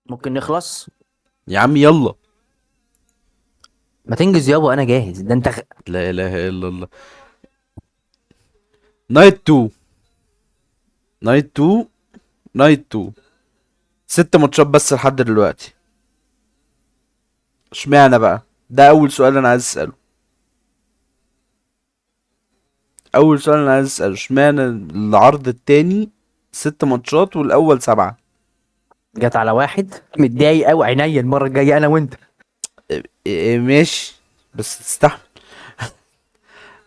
ممكن نخلص. يا عم يلا. ما تنجز يابا، انا جاهز. ده انت لا اله الا الله. نايت 2. نايت 2. نايت 2. 6 ماتشات بس لحد دلوقتي. اشمعنى بقى؟ ده اول سؤال انا عايز اساله. اول سؤال انا عايز اساله، اشمعنى العرض التاني 6 ماتشات والاول 7؟ جت على واحد متضايق قوي. عينيا المره الجايه انا وانت. إيه ماشي، بس تستحمل.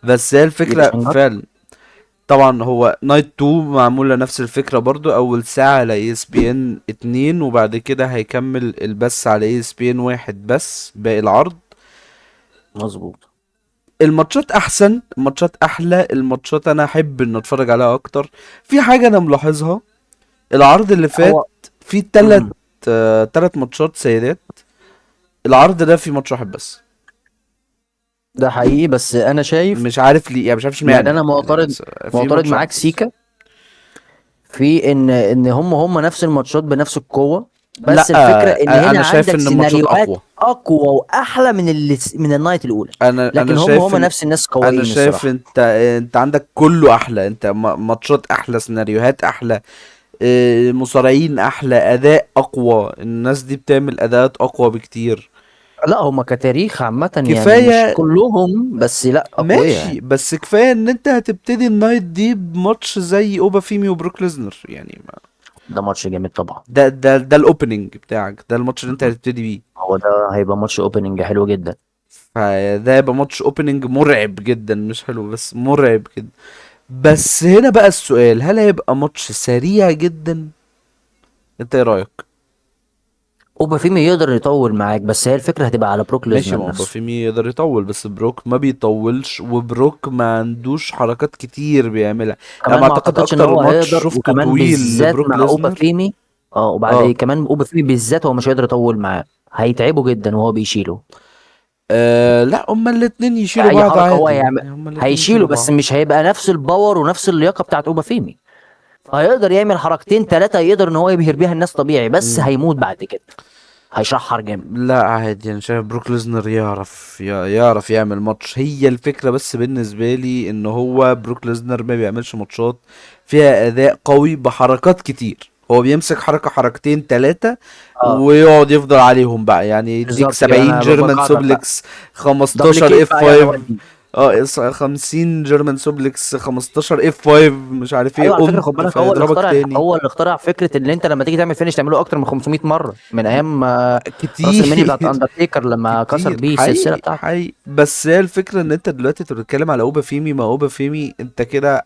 بس هي مش الفكرة هنجر. فعلا. طبعا هو نايت 2 معمولة نفس الفكرة برضو، اول ساعة على اي اس بي ان 2، وبعد كده هيكمل البث على اي اس بي ان 1 بس باقي العرض. مظبوط. الماتشات احسن، الماتشات احلى، الماتشات انا احب ان اتفرج عليها اكتر. في حاجة انا ملاحظها، العرض اللي فات هو فيه تلت مم. 3 ماتشات سيدات. العرض ده فيه ماتش واحد بس. ده حقيقي، بس انا شايف مش عارف ليه، يعني مش عارف يعني اشمعنى انا يعني، معترض. بس في معترض ماتش واحد معاك بس. سيكا في ان هم نفس الماتشات بنفس القوه. بس لا، الفكره ان هنا انا شايف عندك ان الماتشات سيناريوهات اقوى. اقوى واحلى من النايت الاولى. انا لكن هم شايف ان نفس الناس انا قويين شايف الصراحه. انت عندك كله احلى، انت ماتشات احلى، سيناريوهات احلى، مصارعين احلى، اداء اقوى، الناس دي بتعمل اداءات اقوى بكتير. لا هم كتاريخ عامه يعني مش كفايه. كلهم، بس لا اقوياء ماشي، يعني. بس كفايه ان انت هتبتدي النايت دي بماتش زي اوبا فيمي وبروك ليزنر يعني. ده ماتش جامد طبعا. ده الاوبننج بتاعك، ده الماتش اللي انت هتبتدي بيه. هو ده هيبقى ماتش اوبننج حلو جدا. فده يبقى ماتش اوبننج مرعب جدا، مش حلو بس مرعب جدا. بس هنا بقى السؤال، هل هيبقى ماتش سريع جدا؟ انت ايه رايك؟ اوبا فيمي يقدر يطول معاك، بس هي الفكره هتبقى على بروك ماشي، ليزنر ما هو نفسه. بافيمي يقدر يطول، بس بروك ما بيطولش، وبروك ما عندوش حركات كتير بيعملها. يعني كمان ما ما اعتقد اعتقدش ان اكتر هو ماتش هيقدر، شفته وكمان طويل بالذات لبروك مع اوبا ليزنر. فيمي. اه وبعد اه. كمان اوبا فيمي بالذات هو مش هيقدر يطول معاه. هيتعبه جدا وهو بيشيله. لا، هما الاتنين يشيلوا اي بعض حركه هو عادي، يعمل يعني هما الاتنين هيشيله، يشيلوا بس بعض. مش هيبقى نفس الباور ونفس اللياقه بتاعت اوبا فيمي. فهيقدر يعمل حركتين ثلاثه يقدر ان هو يبهر بيها الناس طبيعي، بس مم. هيموت بعد كده. هيشحر جامد. لا عادي، انا شايف بروك ليزنر يعرف يعمل ماتش. هي الفكرة بس بالنسبة لي ان هو بروك ليزنر ما بيعملش ماتشات فيها اداء قوي بحركات كتير. هو بيمسك حركة حركتين تلاتة اه ويقعد يفضل عليهم بقى، يعني يديك بالظبط كده، 70 انا جيرمان بقاطعك بقى. سوبلكس، 15 دبليكيت اف بقى يلا 5. ودي. اه 50 جيرمان سوبلكس، 15 اف 5، مش عارف ايه، ايوه على فكره خد قمت بالك، فيضربك تاني. هو اللي اخترع فكره ان انت لما تيجي تعمل فينش تعمله اكتر من 500 مره من ايام راس المنيا بتاعت كتير. اندرتيكر لما كسر كتير بيه السلسله حقيقي بتاعته. حقيقي. بس هي الفكرة ان انت دلوقتي بتتكلم على اوبا فيمي، ما اوبا فيمي انت كده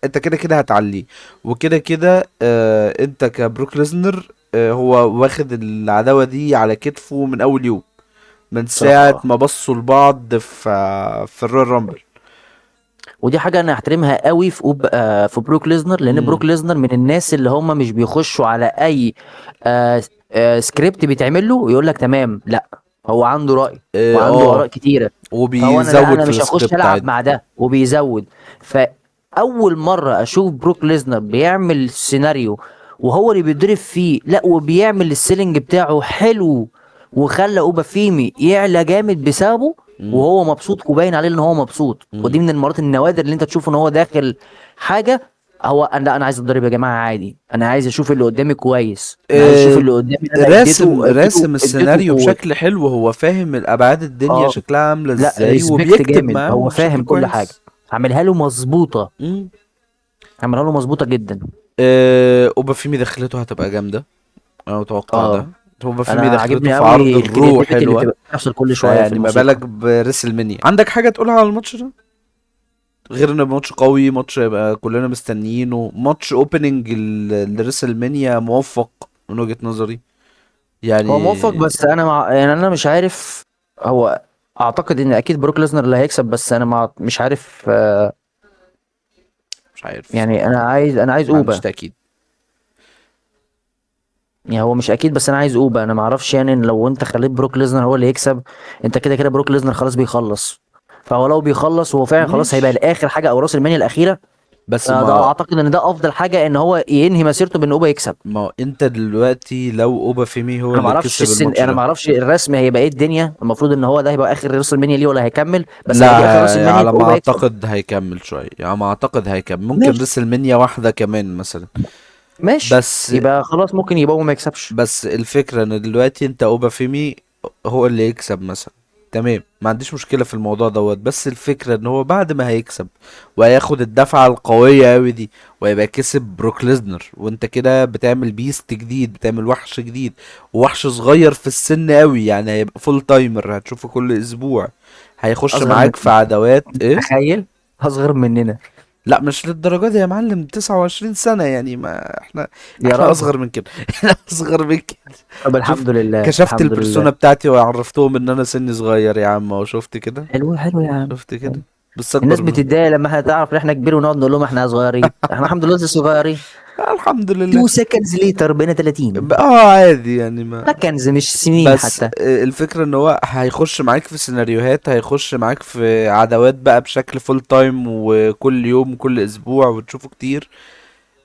انت كده كده هتعليه، وكده كده انت كبروك ليزنر هو واخد العداوة دي على كتفه من اول يوم، من بصراحه ساعة ما بصوا لبعض في الرويال رامبل. ودي حاجه انا احترمها قوي في في بروك ليزنر، لان امم. بروك ليزنر من الناس اللي هم مش بيخشوا على اي سكريبت بيتعمل له ويقول لك تمام. لا، هو عنده راي اه وعنده اراء كتيره. فهو انا لا، وبيزود انا في مش هخش السكريبت العب عادي. مع ده وبيزود. فاول مره اشوف بروك ليزنر بيعمل سيناريو وهو اللي بيضرب فيه، لا وبيعمل السيلينج بتاعه حلو، وخلى اوبا فيمي يعلى جامد بسببه. امم. وهو مبسوط وباين عليه ان هو مبسوط، ودي امم. من المرات النوادر اللي انت تشوف ان هو داخل حاجه. هو انا لا، انا عايز اتضرب يا جماعه عادي، انا عايز اشوف اللي قدامي كويس، انا عايز اشوف آه، اللي قدامي ده انا راسم اديته راسم اديته السيناريو قوه. بشكل حلو، هو فاهم الابعاد الدنيا اه شكلها عامله لا، ازاي، ريسبكت وبيكتب جامد، هو معاهم بشكل فاهم كل حاجه. كويس. عاملها له مظبوطه. امم. عاملها له مظبوطه جدا. اوبا فيمي دخلته هتبقى جامده، انا متوقع اه ده. اوبا فيمي انا دخلته عاجبني في عرض قوي الرو الكرياتيفيتي اللي حلوه. بتبقى بتحصل كل شويه في فيعني ما بالك الموسيقى. بريسل منيا؟ عندك حاجه تقولها على الماتش ده غير انه ماتش قوي، ماتش يبقى كلنا مستنيينه، ماتش اوبننج لريسل منيا موفق من وجهة نظري هو يعني. موفق، بس انا يعني انا مش عارف. هو اعتقد ان اكيد بروك ليزنر اللي هيكسب، بس انا مش عارف مش عارف يعني صراحة، انا عايز ما عنديش اوبا. تأكيد. يعني هو مش اكيد، بس انا عايز اوبا. انا ما اعرفش يعني إن لو انت خليت بروك ليزنر هو اللي يكسب، انت كده كده بروك ليزنر خلاص بيخلص. فهو لو بيخلص هو فعلا خلاص هيبقى ماشي. الاخر حاجه او راس المانيا الاخيره. بس ده اعتقد ان ده افضل حاجه، ان هو ينهي مسيرته بان اوبا يكسب. ما انت دلوقتي لو اوبا فيمي هو انا ما اللي اعرفش كسب الماتش انا ما ده. اعرفش الرسم هيبقى ايه الدنيا، المفروض ان هو ده هيبقى اخر راس المنيا ليه ولا هيكمل، بس لو دي اخر راس لا المنيا على يبقى ما اوبا يكسب. اعتقد هيكمل شويه، يعني ما اعتقد هيكمل، ممكن ماشي. ريسلمانيا واحده كمان مثلا. ماشي بس يبقى خلاص، ممكن يبقى هو ما يكسبش. بس الفكره ان دلوقتي انت اوبا فيمي هو اللي يكسب مثلا، تمام، ما عنديش مشكله في الموضوع دوت. بس الفكره ان هو بعد ما هيكسب وهياخد الدفعه القويه قوي دي ويبقى كسب بروك ليزنر، وانت كده بتعمل بيست جديد، بتعمل وحش جديد، ووحش صغير في السن قوي، يعني هيبقى فول تايمر هتشوفه كل اسبوع، هيخش اصغر معاك في عداوات ايه. تخيل، اصغر مننا. لا مش للدرجة دي يا معلم، 29 سنة يعني، ما احنا يا احنا راجل. اصغر من كده احنا اصغر من كده. طب شوف، الحمد لله، كشفت الحمد البرسونا لله. بتاعتي وعرفتهم ان انا سني صغير يا عم، اهو شفت كده. حلو حلو يا عم. شفت حلو. كده. بس اكبر الناس من. بتتضايق لما احنا تعرف ان احنا كبير ونقعد نقول لهم احنا صغيرين، احنا الحمد لله لسه صغيرين. الحمد لله. 2 seconds later بقينا 30. عادي يعني ما. seconds مش سنين بس حتى. الفكرة ان هو هيخش معاك في سيناريوهات، هيخش معاك في عداوات بقى بشكل فول تايم، وكل يوم كل اسبوع وتشوفه كتير.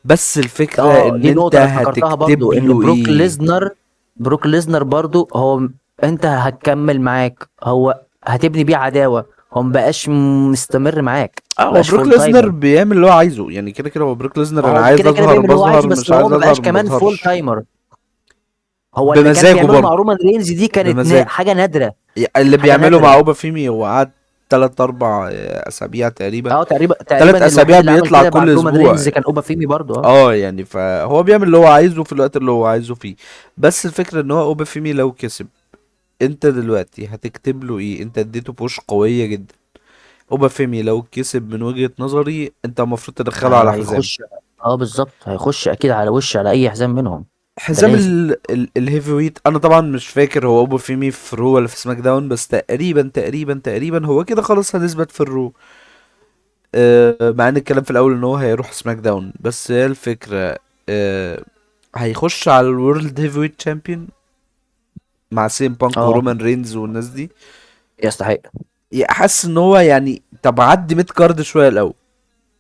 بس الفكرة اه ان دي انت نقطة انا افتكرتها هتكتب برضو، ان له بروك ايه. ليزنر، بروك ليزنر برضو هو، انت هتكمل معاك، هو هتبني بيه عداوة، هو مبقاش مستمر معاك، اه هو مبقاش بروك فول ليزنر تايمر. بيعمل اللي هو عايزه، يعني كده كده هو بروك ليزنر، انا هو عايز كده كده اظهر بيعمل اللي هو بظهر، عايزه، بس مش هو عايز مبقاش اظهر ما كمان فول بظهرش. تايمر. هو اللي كان بمزاجه بيعمله مع برضه. رومان رينز دي كانت بمزاجه. حاجة نادرة. اللي حاجة بيعمله مع نادرة. اوبا فيمي هو قعد 3 4 اسابيع تقريبا. اه تقريبا، تلات الوحيد اسابيع اللي عمل بيطلع كده كل بعد رومان اسبوع. رينز كان اوبا فيمي برضو. اه اه يعني فهو بيعمل اللي هو عايزه في الوقت اللي هو عايزه فيه. بس الفكرة ان هو اوبا فيمي لو كسب، انت دلوقتي هتكتب له ايه؟ انت اديته بوش قوية جدا. اوبا فيمي لو كسب من وجهة نظري انت المفروض تدخله على حزام. هيخش. اه بالظبط، هيخش اكيد على وش على اي حزام منهم. ده حزام لازم. الهيفي ويت، انا طبعا مش فاكر هو اوبا فيمي في رو ولا في سماك داون، بس تقريبا هو كده خلاص هنثبت في الرو. مع ان الكلام في الاول ان هو هيروح سماك داون، بس هي الفكرة أه هيخش على الورلد هيفي ويت تشامبيون مع سيم بانك اه ورومان رينز والناس دي. يستحق. حاسس ان هو يعني، طب عدي ميد كارد شوية الاول،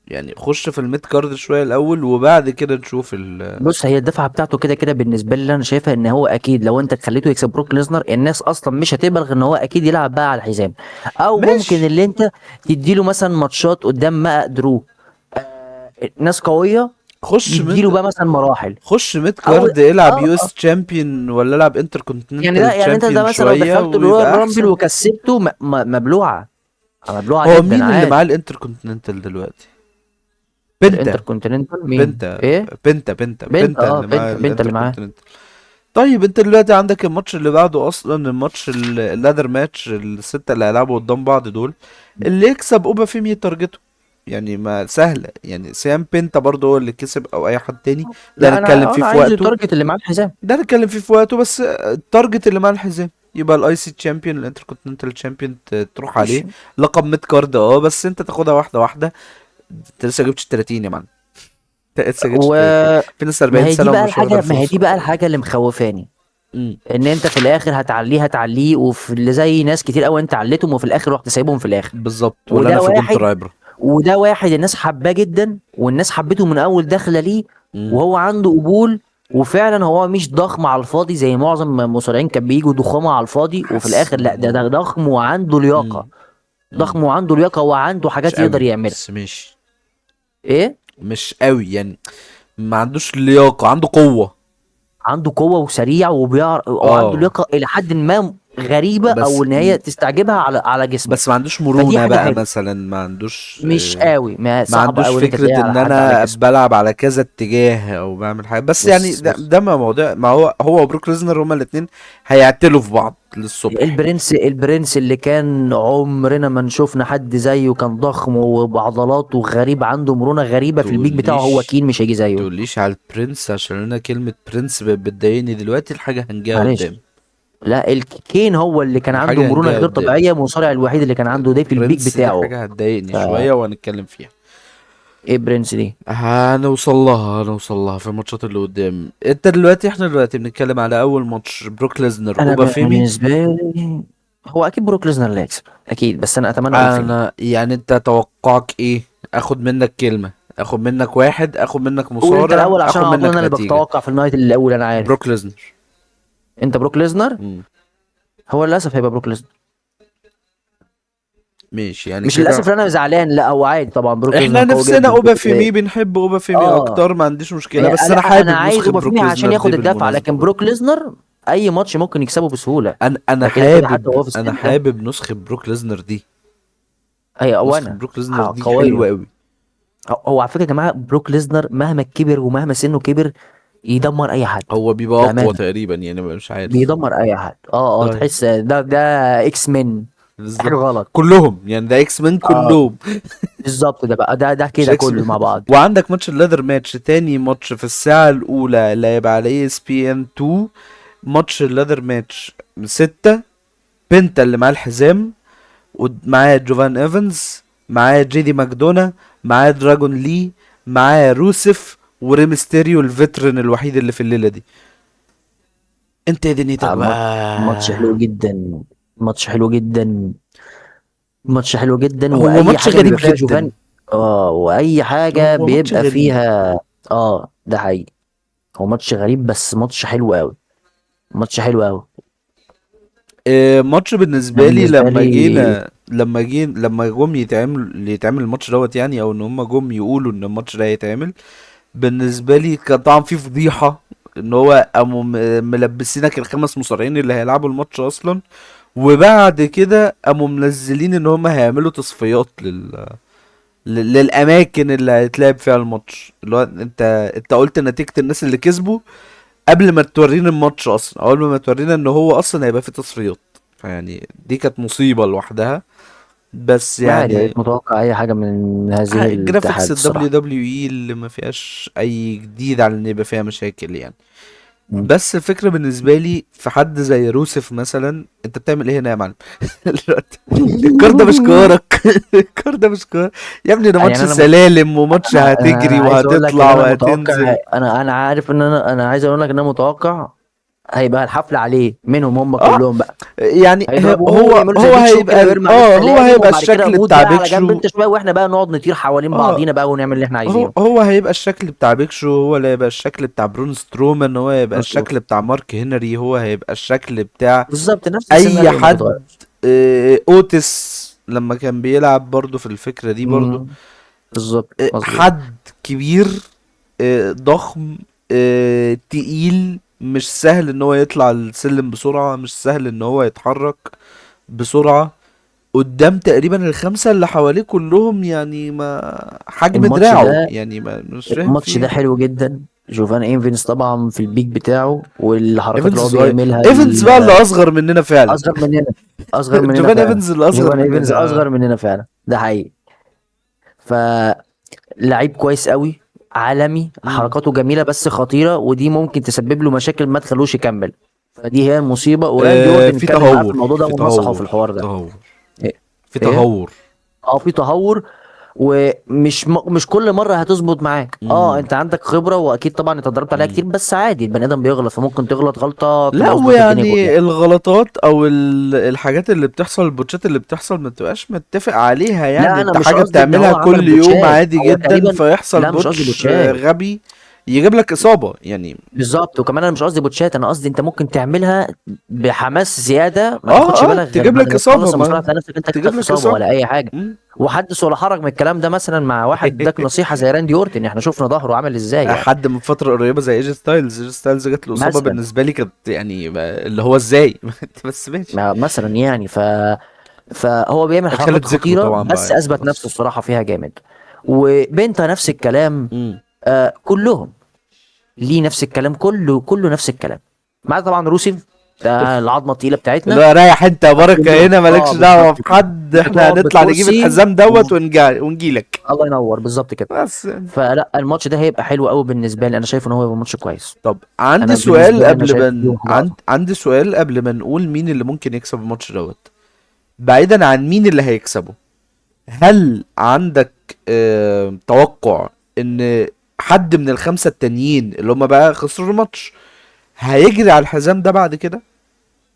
يعني خش في الميد كارد شوية الاول وبعد كده نشوف بص، هي الدفعه بتاعته كده كده بالنسبه لي، انا شايفها ان هو اكيد لو انت خليته يكسب بروك ليزنر، الناس اصلا مش هتبالغ ان هو اكيد يلعب بقى على الحزام. او ممكن ماشي. اللي انت تديله مثلا ماتشات قدام ما درو، ناس قويه، خش يديله ميد بقى مثلا مراحل. خش ميد او كارد، العب اه يو اس تشامبيون ولا العب انتر يعني كونتيننتال ده، يعني انت ده تشامبيون مثلا لو شوية دخلته الرويال ويبقى رامبل احسن. وكسبته مبلوعه، مبلوعه هو جدا مين اللي معاه عادي. الانتر كونتيننتال دلوقتي؟ بنتا. الانتر كونتيننتال مين بنتا ايه؟ بنتا اللي معاه بنت الانتر اللي معاه. كونتيننتال. طيب انت دلوقتي عندك الماتش اللي بعده، اصلا الماتش اللادر ماتش الستة اللي هيلعبوا قدام بعض دول، اللي يكسب اوبا فيمي تارجته. يعني ما سهلة، يعني سيام بنتا برضه هو اللي كسب او اي حد تاني، ده لا هنتكلم انا فيه انا في عايز وقته. التارجت اللي معاه الحزام. ده هنتكلم فيه في وقته، بس التارجت اللي مع الحزام يبقى الاي سي تشامبيون، الانتر كونتيننتال تشامبيون تروح عليه. ماشي. لقب ميد كارد بس انت تاخدها واحدة واحدة. انت لسه جبتش 30 يا معلم، انت لسه جبتش 30. وما في ناس 40 هي دي سنة بقى ومش واخدة الحاجه، ما هي دي الفرصة. بقى الحاجه اللي مخوفاني، امم. ان انت في الاخر هتعليه، وفي اللي زي ناس كتير قوي انت عليتهم وفي الاخر رحت سايبهم في الاخر. بالظبط، ولا انا وده في جونتر واحد، عبرة. وده واحد الناس حباه جدا، والناس حبته من اول دخله ليه، وهو عنده قبول، وفعلا هو مش ضخم على الفاضي زي معظم المصارعين كان بيجوا ضخامه على الفاضي، وفي حاسس الاخر لا، ده انه. ضخم وعنده لياقه. امم. امم. ضخم وعنده لياقه وعنده مش حاجات يقدر قوي يعملها. بس ماشي. ايه؟ مش قوي يعني، ما عندوش لياقة، عنده قوة. عنده قوة وسريع وبيعرف، وعنده اه لياقة إلى حد ما غريبة، بس أو إن هي تستعجبها على جسمه. بس ما عندوش فدي مرونة حاجة بقى حلوة. مثلا، ما عندوش مش قوي، ما ما صعب عندوش قوي إن أنت فكرة تلاقيها على ان حد على انا جسمه. بلعب على كذا اتجاه او بعمل حاجة، بس يعني بص ده, بص، ده ما موضوع، ما هو وبروك ليزنر هما الاتنين هيعتلوا في بعض للصبح. البرنس اللي كان عمرنا ما شفنا حد زيه، كان ضخم وبعضلاته غريب، عنده مرونة غريبة في البيك بتاعه، هو تقوليش كين مش هيجي زيه. تقوليش على البرنس، عشان انا كلمة برنس بتضايقني دلوقتي، الحاجة هنجيها قدام. معلش. لا الكين هو اللي كان عنده الحاجة مرونة هنجيها غير قدام. طبيعية، المصارع الوحيد اللي كان عنده ده في البيك برنس دي بتاعه. حاجة هتضايقني ف شوية وهنتكلم فيها. ايه برنس دي؟ هنوصل لها في الماتشات اللي قدام. انت دلوقتي، احنا دلوقتي بنتكلم على اول ماتش بروك ليزنر انا اوبا فيمي. بالنسبه لي هو اكيد بروك ليزنر اللي هيكسب اكيد، بس انا اتمنى اقول فيني. انا يعني انت توقعك ايه؟ اخد منك كلمة. اخد منك واحد، اخد منك قول انت مصارع، الاول عشان اخد على طول منك انا اللي نتيجة. بتوقع في النايت الاول، انا عارف. بروك ليزنر. انت بروك ليزنر. مم. هو للاسف هيبقى بروك ليزنر. ماشي يعني مش كده. للاسف انا زعلان، لا هو عادي طبعا، بروك احنا ليزنر قوي نفسنا جدا. اوبا فيمي، بنحب اوبا فيمي اه اكتر، ما عنديش مشكلة، بس انا انا حابب عايز نسخة اوبا فيمي بروك عشان ليزنر دي ياخد الدفعه، بالمناسبة لكن برضه. بروك ليزنر اي ماتش ممكن يكسبه بسهوله. انا ده كده كده حتى وهو في انا السن ده. حابب نسخة بروك ليزنر دي. هي نسخة وانا بروك ليزنر دي حلوة قويه. قوي. هو على فكره يا جماعه بروك ليزنر مهما كبر ومهما سنه كبر يدمر اي حد. هو بيبقى اقوى بامانه تقريبا يعني، مش عارف. بيدمر اي حد. طيب. تحس ده اكس من حاجه بالظبط. غلط. كلهم يعني، ده اكس مان اه كلهم. بالظبط، ده بقى ده مش كده اكس كله مان. مع بعض. وعندك ماتش الليذر ماتش، تاني ماتش في الساعة الأولى اللي هيبقى على اي اس بي ان 2. ماتش الليذر ماتش 6. بنتا اللي معاه الحزام، ومعاه جوفان ايفنز، معاه جيدي ماكدونا، معاه دراجون لي، معاه روسف وريمستيريو الفيترن الوحيد اللي في الليلة دي. انت يا دنيتك ماتش بقى. حلو جدا. ماتش حلو جدا. ماتش حلو جدا، هو واي ماتش حاجه غريب بيبقى فيها جدا. جوفان. واي حاجه هو ماتش بيبقى غريب. فيها. ده حقيقي. هو ماتش غريب بس ماتش حلو قوي. ماتش حلو قوي. ماتش انا بالنسبه لي، بالنسبه لما لي جينا لما جم يتعمل الماتش دوت يعني، او ان هم جم يقولوا ان الماتش ده هيتعمل. بالنسبه لي كان طبعا في فضيحه، ان هو قاموا ملبسينك الخمس مصارعين اللي هيلعبوا الماتش اصلا، وبعد كده قاموا منزلين ان هم هيعملوا تصفيات للاماكن اللي هيتلعب فيها الماتش، اللي هو انت قلت نتيجة الناس اللي كسبوا قبل ما تورينا الماتش اصلا، اول ما تورينا ان هو اصلا هيبقى فيه تصفيات. فيعني دي كانت مصيبة لوحدها. بس لا عادي، يعني بقيت متوقع اي حاجه من هذه جرافيكس الاتحاد الدبليو الصراحه. دبليو اي اللي ما فيهاش اي جديد على ان يبقى فيها مشاكل يعني. مم. بس الفكرة بالنسبة لي في حد زي روسف مثلا، انت بتعمل ايه هنا يا معلم؟ دلوقتي الكار ده مش كارك. الكار ده مش كار. يا ابني ده ماتش يعني سلالم، وماتش هتجري انا عايز اقول لك ان وهتطلع انا متوقع، وهتنزل. انا عارف ان انا عايز اقول لك ان انا متوقع هيبقى الحفله عليه منهم هم اه كلهم بقى. يعني هيضربوه هو ويعملوا زي هو بيك شو هيبقى كده ويرمي عليه هو السلالم، هيبقى وبعد كده الشكل موت بتاع بقى بيك على جنب شو. انت شويه، واحنا بقى نقعد نطير حوالين اه بعضينا بقى ونعمل اللي احنا عايزينه. هو هيبقى الشكل بتاع بيك شو، هو اللي هيبقى الشكل بتاع برون سترومان، هو هيبقى مظبوط. الشكل بتاع مارك هنري، هو هيبقى الشكل بتاع بالظبط نفس اي السيناريو ما حد. تتغيرش. اوتس لما كان بيلعب برضو في الفكرة دي برضو. بالظبط مظبوط. حد كبير، ضخم، تقيل، مش سهل ان هو يطلع السلم بسرعة، مش سهل ان هو يتحرك بسرعة قدام تقريبا الخمسة اللي حواليه كلهم، يعني ما حجم الماتش دراعه ده يعني، ما مش فاهم الماتش ده فيه. حلو جدا. جوفان ايفنز طبعا في البيك بتاعه، والحركات اللي ايفنز هو صغير. بيعملها ايفنز بقى اللي اصغر مننا فعلا. اصغر مننا. اصغر مننا جوفان فعلا. ايفنز اللي اصغر جوفان ايفنز مننا. اصغر مننا فعلا، ده حقيقي. فلعيب كويس قوي، عالمي، مم. حركاته جميله بس خطيره، ودي ممكن تسبب له مشاكل ما تخلوش يكمل. فدي هي المصيبه، وراندي اورتن في اتكلم معاه في تهور، الموضوع ده في ونصحه في تهور، الحوار في ده. تهور، ايه. في إيه؟ تهور. في تهور. ومش مش كل مره هتظبط معاك. مم. انت عندك خبره، واكيد طبعا انت اتدربت عليها مم. كتير، بس عادي البني ادم بيغلط، فممكن تغلط غلطه لا تبوظ لك الدنيا كلها. ويعني الغلطات او الحاجات اللي بتحصل، البوتشات اللي بتحصل ما بتبقاش متفق عليها لا يعني، انا انت مش حاجة قصدي ان بتعملها هو عمل كل يوم بوتشات، عادي هو جدا تقريبا. فيحصل لا مش قصدي بوتش بوتشات. غبي يجيب لك اصابة يعني. بالظبط، وكمان انا مش قصدي بوتشات، انا قصدي انت ممكن تعملها بحماس زياده، ما تاخدش اه بالك غير تجيب بعد لك ما اصابة، تخلص المشروع ما تلاقي نفسك انت تجيب جاتلك لك اصابه اصابة. ولا اي حاجه. مم. وحدث ولا حرج من الكلام ده مثلا مع واحد اداك نصيحه زي راندي اورتن، احنا شفنا ظهره عامل ازاي يعني. حد من فترة قريبة زي ايجي ستايلز، ايجي ستايلز جات له اصابة مثلا. بالنسبة لي كانت يعني اللي هو ازاي. بس ماشي. مثلا يعني فهو بيعمل حركات اتخلت ذكره خطيره، طبعا بقى بس يعني اثبت نفسه خلاص. الصراحه فيها جامد. وبنتا نفس الكلام. امم. كلهم ليه نفس الكلام، كله نفس الكلام. ما عدا طبعا روسيف، ده العظمه التقيله اللي بتاعتنا. هو رايح انت يا بركة كلهم هنا، مالكش دعوة بالظبط في كده. حد، احنا وتقعد هنطلع نجيب بالكرسي الحزام دوت ونجيلك. الله ينور بالظبط كده. بس يعني. فلا الماتش ده هيبقى حلو قوي بالنسبه لي، انا شايف ان هو هيبقى ماتش كويس. طب عندي انا بالنسبه سؤال لي انا قبل شايف دي ما حاجه عظمه. عندي سؤال قبل ما نقول مين اللي ممكن يكسب الماتش دوت، بعيدا عن مين اللي هيكسبه. هل عندك توقع ان حد من الخمسة التانيين اللي هم بقى خسروا الماتش هيجري على الحزام ده بعد كده؟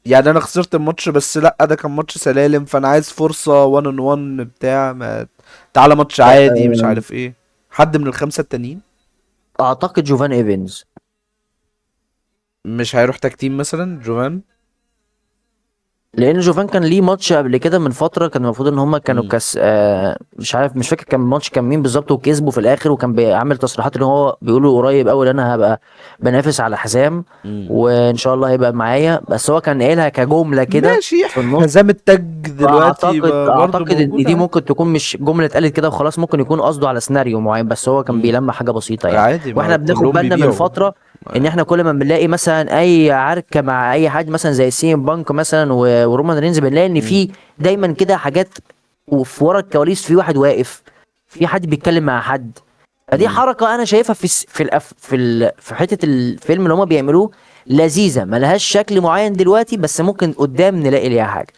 يعني انا خسرت الماتش، بس لا ده كان ماتش سلالم، فانا عايز فرصة 1 on 1 بتاع ما، تعالى ماتش عادي مش آه، عارف ايه. حد من الخمسة التانيين؟ اعتقد جوفان ايفنز. مش هيروح تاك تيم مثلا جوفان؟ لان جوفان كان ليه ماتش قبل كده من فتره، كان المفروض ان هما كانوا مم. كاس مش عارف، مش فاكر كان ماتش كان مين بالظبط، وكسبوا في الاخر، وكان بيعمل تصريحات ان هو بيقولوا قريب قوي ان انا هبقى بنافس على حزام، مم. وان شاء الله هيبقى معايا. بس هو كان قايلها كجمله كده ماشي، في النص. حزام التاج دلوقتي فاعتقد برضه اعتقد ان موجود دي عادي. ممكن تكون مش جمله اتقالت كده وخلاص، ممكن يكون قصده على سيناريو معين، بس هو كان مم. بيلمح حاجه بسيطه يعني. عادي، ما واحنا بناخد كلهم بالنا من بيبيعوا. فتره ان احنا كل ما بنلاقي مثلا اي عركه مع اي حد مثلا زي سي ام بانك مثلا ورومان رينز، بنلاقي ان مم. في دايما كده حاجات، وفي ورا الكواليس في واحد واقف، في حد بيتكلم مع حد. فدي مم. حركه انا شايفها في حته الفيلم اللي هما بيعملوه لذيذه، ملهاش شكل معين دلوقتي، بس ممكن قدام نلاقي ليها حاجه.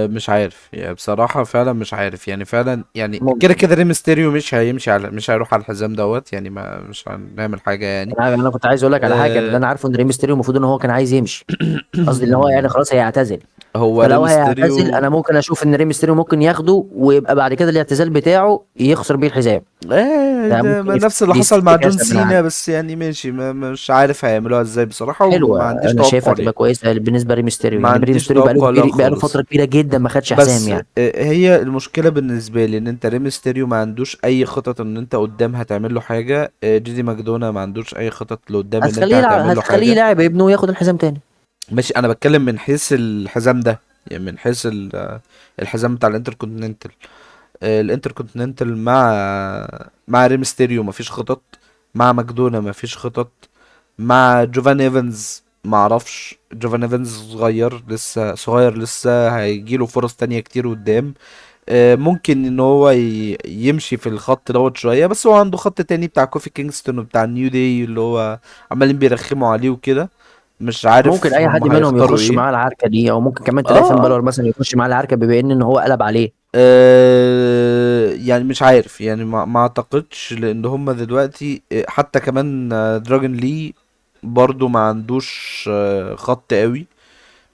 مش عارف يعني بصراحة، فعلا مش عارف يعني، فعلا يعني كده ممكن. كده ريمستيريو مش هيمشي على، مش هيروح على الحزام دوت يعني، ما مش هنعمل حاجة يعني. انا كنت عايز اقول لك على حاجه، اللي آه انا عارفه ان ريم ستيريو المفروض ان هو كان عايز يمشي، قصدي ان هو يعني خلاص هيعتزل. هو فلو هيعتزل ريمستيريو. انا ممكن اشوف ان ريم ستيريو ممكن ياخده، ويبقى بعد كده الاعتزال بتاعه يخسر بيه الحزام. ده ده ممكن ما نفس اللي دي حصل مع جون افتكاسه منها. سينا، بس يعني ماشي، مش عارف هيعملوها ازاي بصراحة، وما حلوه، عنديش انا توقع شايفها تبقى ليه. كويسه بالنسبه لريم ستيريو، ما يعني ريم عنديش ستيريو توقع لها بقاله خالص. فتره كبيره جدا ما خدش حزام بس يعني. هي المشكلة بالنسبة لي ان انت ريمستيريو ما عندوش اي خطط ان انت قدام هتعمل له حاجة. جيدي ماكدونا ما عندوش اي خطط لقدام ان انت هتعمل له هتخليه حاجة. يلاعب ابنه وياخد الحزام تاني. ماشي، انا بتكلم من حيث الحزام ده، يعني من حيث الحزام بتاع الانتركونتيننتال. الانتركونتيننتال مع ريمستيريو مفيش خطط، مع ماكدونا مفيش خطط، مع جوفان ايفنز معرفش. جوفان ايفنز صغير لسه، صغير لسه، هيجيله فرص تانية كتير قدام. ممكن ان هو يمشي في الخط دوت شوية، بس هو عنده خط تاني بتاع كوفي كينغستون وبتاع نيو داي اللي هو عمالين بيرخموا عليه وكده. مش ممكن عارف اي هم حد منهم هيختاروا يخش ايه. معاه العركه دي، او ممكن كمان تلاقي فين اه. بالور مثلا يخش معاه العركه، بما ان هو قلب عليه. يعني مش عارف يعني، ما اعتقدش، لان هم دلوقتي حتى كمان دراجون لي برضو ما عندوش خط قوي،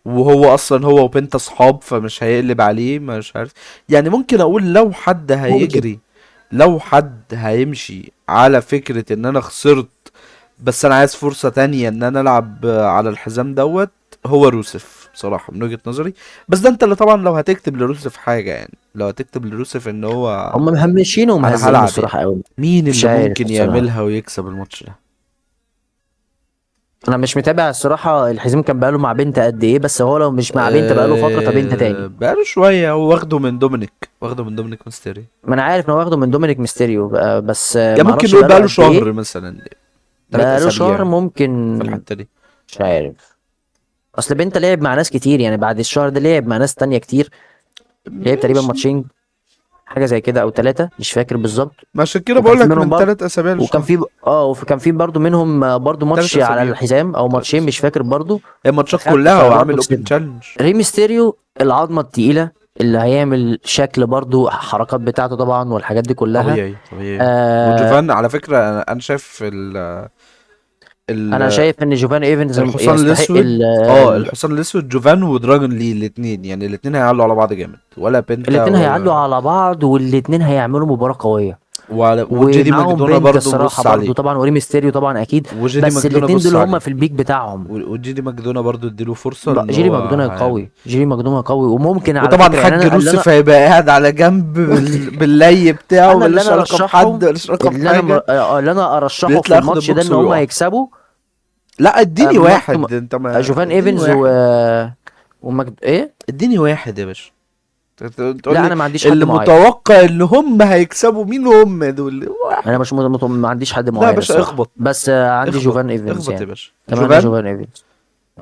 وهو اصلا هو وبنت اصحاب، فمش هيقلب عليه، مش عارف. يعني ممكن اقول لو حد ممكن. هيجري، لو حد هيمشي على فكرة ان انا خسرت بس انا عايز فرصة تانية ان انا العب على الحزام دوت، هو روسف بصراحة من وجهة نظري. بس ده انت اللي طبعا لو هتكتب لروسف حاجة، يعني لو هتكتب لروسف ان هو هم مهمشينه انا ومهزقينه هلعب يعني، الصراحه قوي. مين مش اللي عارف ممكن الصراحه. يعملها ويكسب الماتش ده؟ انا مش متابع الصراحه الحزام كان بقاله مع بنت قد ايه، بس هو لو مش مع بنت بقاله فتره فبنت تاني. بقاله شوية، هو واخده من دومينيك، واخده من دومينيك ميستيري. ما انا عارف ان هو واخده من دومينيك ميستيريو بس يعني ما ممكن اعرفش نقول بقاله بقاله قد ايه. شهر مثلا، تلات بقاله شهر اسابيع ممكن. في الحتة دي. مش عارف. اصل بنت لعب مع ناس كتير يعني، بعد الشهر ده لعب مع ناس تانية كتير. لعب تقريبا ماشي. ماتشين، حاجه زي كده او ثلاثه، مش فاكر بالظبط. ما عشان كده وكان بقول في لك منهم من برضه، تلات اسابيع وكان لشهر. في وكان في برضه منهم برضه تلات ماتش على اسابيع. الحزام او تلات ماتشين اسابيع. مش فاكر برضه. هي الماتشات دخلت كلها هو فبرضه عامل اوبن كسبها. تشالنج. ري ميستيريو العظمه التقيله، اللي هيعمل شكل برضه حركات بتاعته طبعا والحاجات دي كلها. طبيعي طبيعي. آه وجوفان على فكرة، أنا شايف انا ال شايف ان جوفان ايفنز الحصان يستحق الاسود. اه، الحصان الاسود جوفان ودراجون لي الاتنين، يعني الاتنين هيعلوا على بعض جامد، ولا بنتا الاتنين هيعدوا ولا. على بعض، والاتنين هيعملوا مباراة قوية. وجيدي ومعاهم ماكدونا بنت برضو الصراحة بص برضو عليه. طبعا، وري ميستيريو طبعا اكيد. وجيدي بس ماكدونا الاتنين بص دول هم عليه. في البيك بتاعهم. وجيدي ماكدونا برضو اديله فرصة ان جيري هو ماجدونا هيعمل. قوي، جيري ماجدونا قوي، وممكن على وطبعا فكرة يعني حاج انا روسف هيبقى قاعد على جنب باللي بتاعه، انا اللي ملوش انا علاقة بحد، ارشحهم، ملوش علاقة بحاجة. اللي انا ارشحه في بيطلع ياخد الماتش ده البوكس ان هم ويقع. يكسبوا. لا اديني ماتش واحد، انت ما جوفان اديني ايفنز واحد. ايه. اديني واحد يا باشا. تقول لا لي انا ما عنديش حد اللي معين. متوقع ان هم هيكسبوا، مين هم دول؟ انا واحد. مش ما عنديش حد لا يا معين باشا، الصراحة، اخبط. بس عندي اخبط جوفان ايفنز اخبط يا يعني. باشا، اتمنى جوفان. جوفان ايفنز.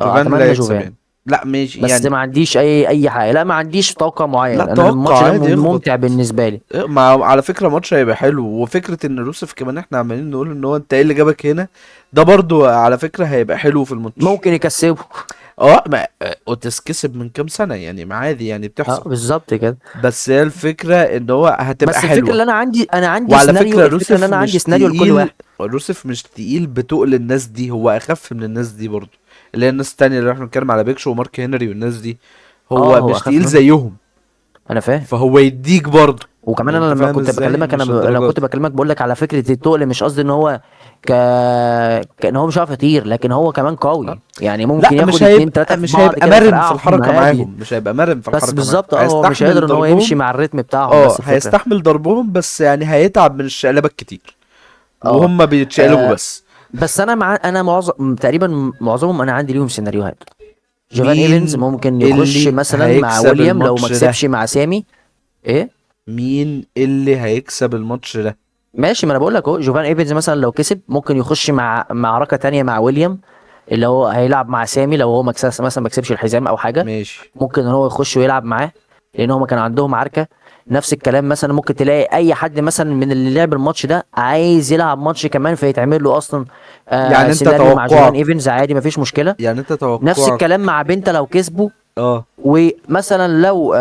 اه جوفان لا اتمنى يكسب جوفان. يعني. لا ماشي بس يعني. ما عنديش اي حاجه، لا ما عنديش توقع لا معين، انا توقع الماتش ده عادي، اخبط. ممتع بالنسبه لي. على فكرة ماتش هيبقى حلو، وفكرة ان روسف كمان احنا عمالين نقول ان هو انت ايه اللي جابك هنا، ده برضو على فكرة هيبقى حلو في الماتش. ممكن يكسبه. اه، ما اوتس كسب من كام سنة يعني، ما عادي يعني اه بتحصل. بالظبط كده. بس هي الفكرة ان هو هتبقى بس الفكره حلوة. اللي انا عندي وعلى سيناريو، فكرة الفكره ان روسف انا عندي مش سيناريو لكل تقيل. واحد. روسف مش تقيل بتقل الناس دي، هو اخف من الناس دي برضو، اللي هي الناس التانية اللي احنا بنتكلم على بيكشو ومارك هنري والناس دي. اه هو هو مش اخف تقيل منهم. زيهم. انا فاهم. فهو يديك برضه. وكمان انا انت لما فاهم كنت ازاي؟ بكلمك، مش لما الدرجات. كنت بكلمك بقول لك على فكره التقل، مش قصدي ان هو ك كان هو مش عارف يطير، لكن هو كمان اه. قوي، يعني لا ممكن مش ياخد اتنين هيبقى تلاته في مش بعض هيبقى كده مرن في يفرقعهم الحركة عادي. معاهم، مش هيبقى مرن في بس الحركة معاهم، بالظبط هو مش هيستحمل هيقدر ان هو يمشي ضربهم. مع الريتم بتاعهم، اه بس الفكره. هيستحمل ضربهم، بس يعني هيتعب من الشقلبة كتير، اه. وهم بيتشقلبوا آه، بس. بس انا معظم تقريبا معظمهم انا عندي ليهم سيناريوهات. جوفان ايفنز مين ممكن يخش اللي مثلا مع هيكسب ويليام لو ما الماتش ده؟ كسبش مع سامي. ايه. مين اللي هيكسب الماتش ده؟ ماشي، ما انا بقول لك اهو، جوفان ايفنز مثلا لو كسب ممكن يخش مع معركه تانية مع ويليام، اللي هو هيلعب مع سامي لو هو مكسب مثلا ما كسبش الحزام او حاجه. ماشي. ممكن ان هو يخش ويلعب معاه، لان هما كان عندهم عركه. نفس الكلام مثلا ممكن تلاقي اي حد مثلا من اللي لعب الماتش ده عايز يلعب ماتش كمان، فيتعمل له اصلا يعني انت سيناريو مع جوفان توقعك ايفنز عادي مفيش مشكله. يعني انت نفس توقعك الكلام مع بنتا لو كسبوا. اه. ومثلا لو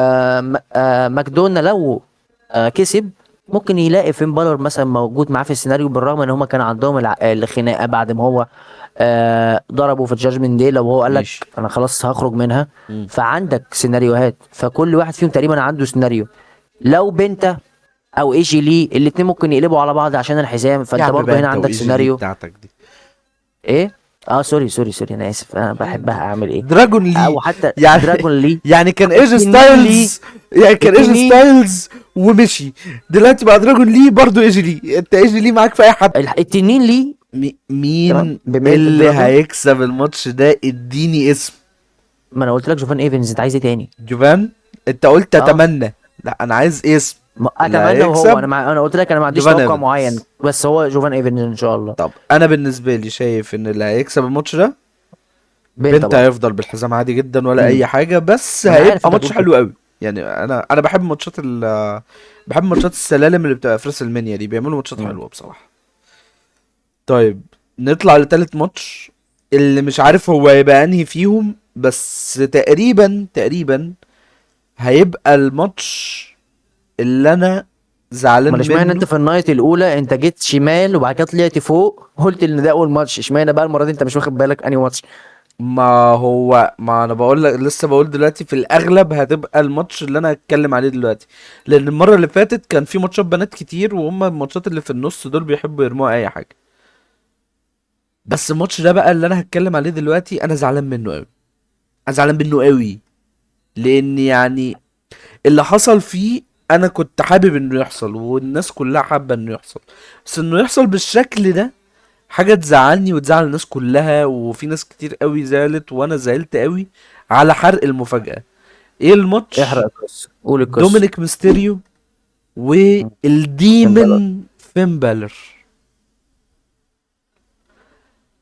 ماكدونا لو كسب، ممكن يلاقي فين بالور مثلا موجود معاه في السيناريو، بالرغم ان هما كان عندهم الخناقه بعد ما هو ضربه في الجاجمنت دي، لو هو قال لك ماشي. انا خلاص هخرج منها. مم. فعندك سيناريوهات، فكل واحد فيهم تقريبا عنده سيناريو. لو بنتا او ايجي لي الاتنين ممكن يقلبوا على بعض عشان الحزام، يا فانت عم برضو بقى هنا انت عندك وايجي ليه سيناريو. بتاعتك دي؟ ايه. اه، سوري سوري سوري، انا اسف، انا بحبها، اعمل ايه. دراجون لي او حتى يعني. دراجون لي. يعني كان ايج التنين لي. ستايلز، يعني كان ايج التنين. ستايلز ومشي. دلوقتي بقى دراجون لي برضو ايج لي، انت ايج لي معاك في اي حد. التنين لي. تمام، مين بما ان اللي دراجون. هيكسب الماتش ده؟ اديني اسم. ما انا قلت لك جوفان ايفنز، انت عايز ايه تاني؟ جوفان؟ انت قلت اه. اتمنى. لا انا عايز اسم اللي اتمنى، وهو هيكسب. انا قلت لك انا ما عنديش جوفان توقع معين، ايفنز. بس هو جوفان ايفنز ان شاء الله. طب انا بالنسبه لي شايف ان اللي هيكسب الماتش ده بنتا بنت برضه. هيفضل بالحزام عادي جدا ولا امم اي حاجه، بس ما انا عارف هيبقى انت ماتش هتقول كده. حلو قوي. يعني انا بحب ماتشات بحب ماتشات السلالم اللي بتبقى في راس المنيا دي، بيعملوا ماتشات امم حلوه بصراحه. طيب نطلع لتالت ماتش، اللي مش عارف هو هيبقى انهي فيهم، بس تقريبا هيبقى الماتش اللي انا امال زعلان اشمعنى انت منه. في النايت الاولى انت جيت شمال وبعد كده طلعت فوق قلت ان ده اول ماتش، اشمعنى بقى المره دي انت مش واخد بالك انهي ماتش؟ ما انا بقول لك، لسه بقول دلوقتي في الاغلب هتبقى الماتش اللي انا هتكلم عليه دلوقتي، لان المره اللي فاتت كان في ماتشات بنات كتير، وهم الماتشات اللي في النص دول بيحبوا يرموا اي حاجه. بس الماتش ده بقى اللي انا هتكلم عليه دلوقتي انا زعلان منه قوي. انا زعلان منه قوي، لان يعني اللي حصل فيه انا كنت حابب انه يحصل، والناس كلها حابه انه يحصل، بس انه يحصل بالشكل ده حاجه تزعلني وتزعل الناس كلها، وفي ناس كتير قوي زعلت وانا زعلت قوي على حرق المفاجأة. ايه احرق الماتش؟ القصه، قول القصه. دومينيك ميستيريو مم. فين بالور. والديمن فين بالر.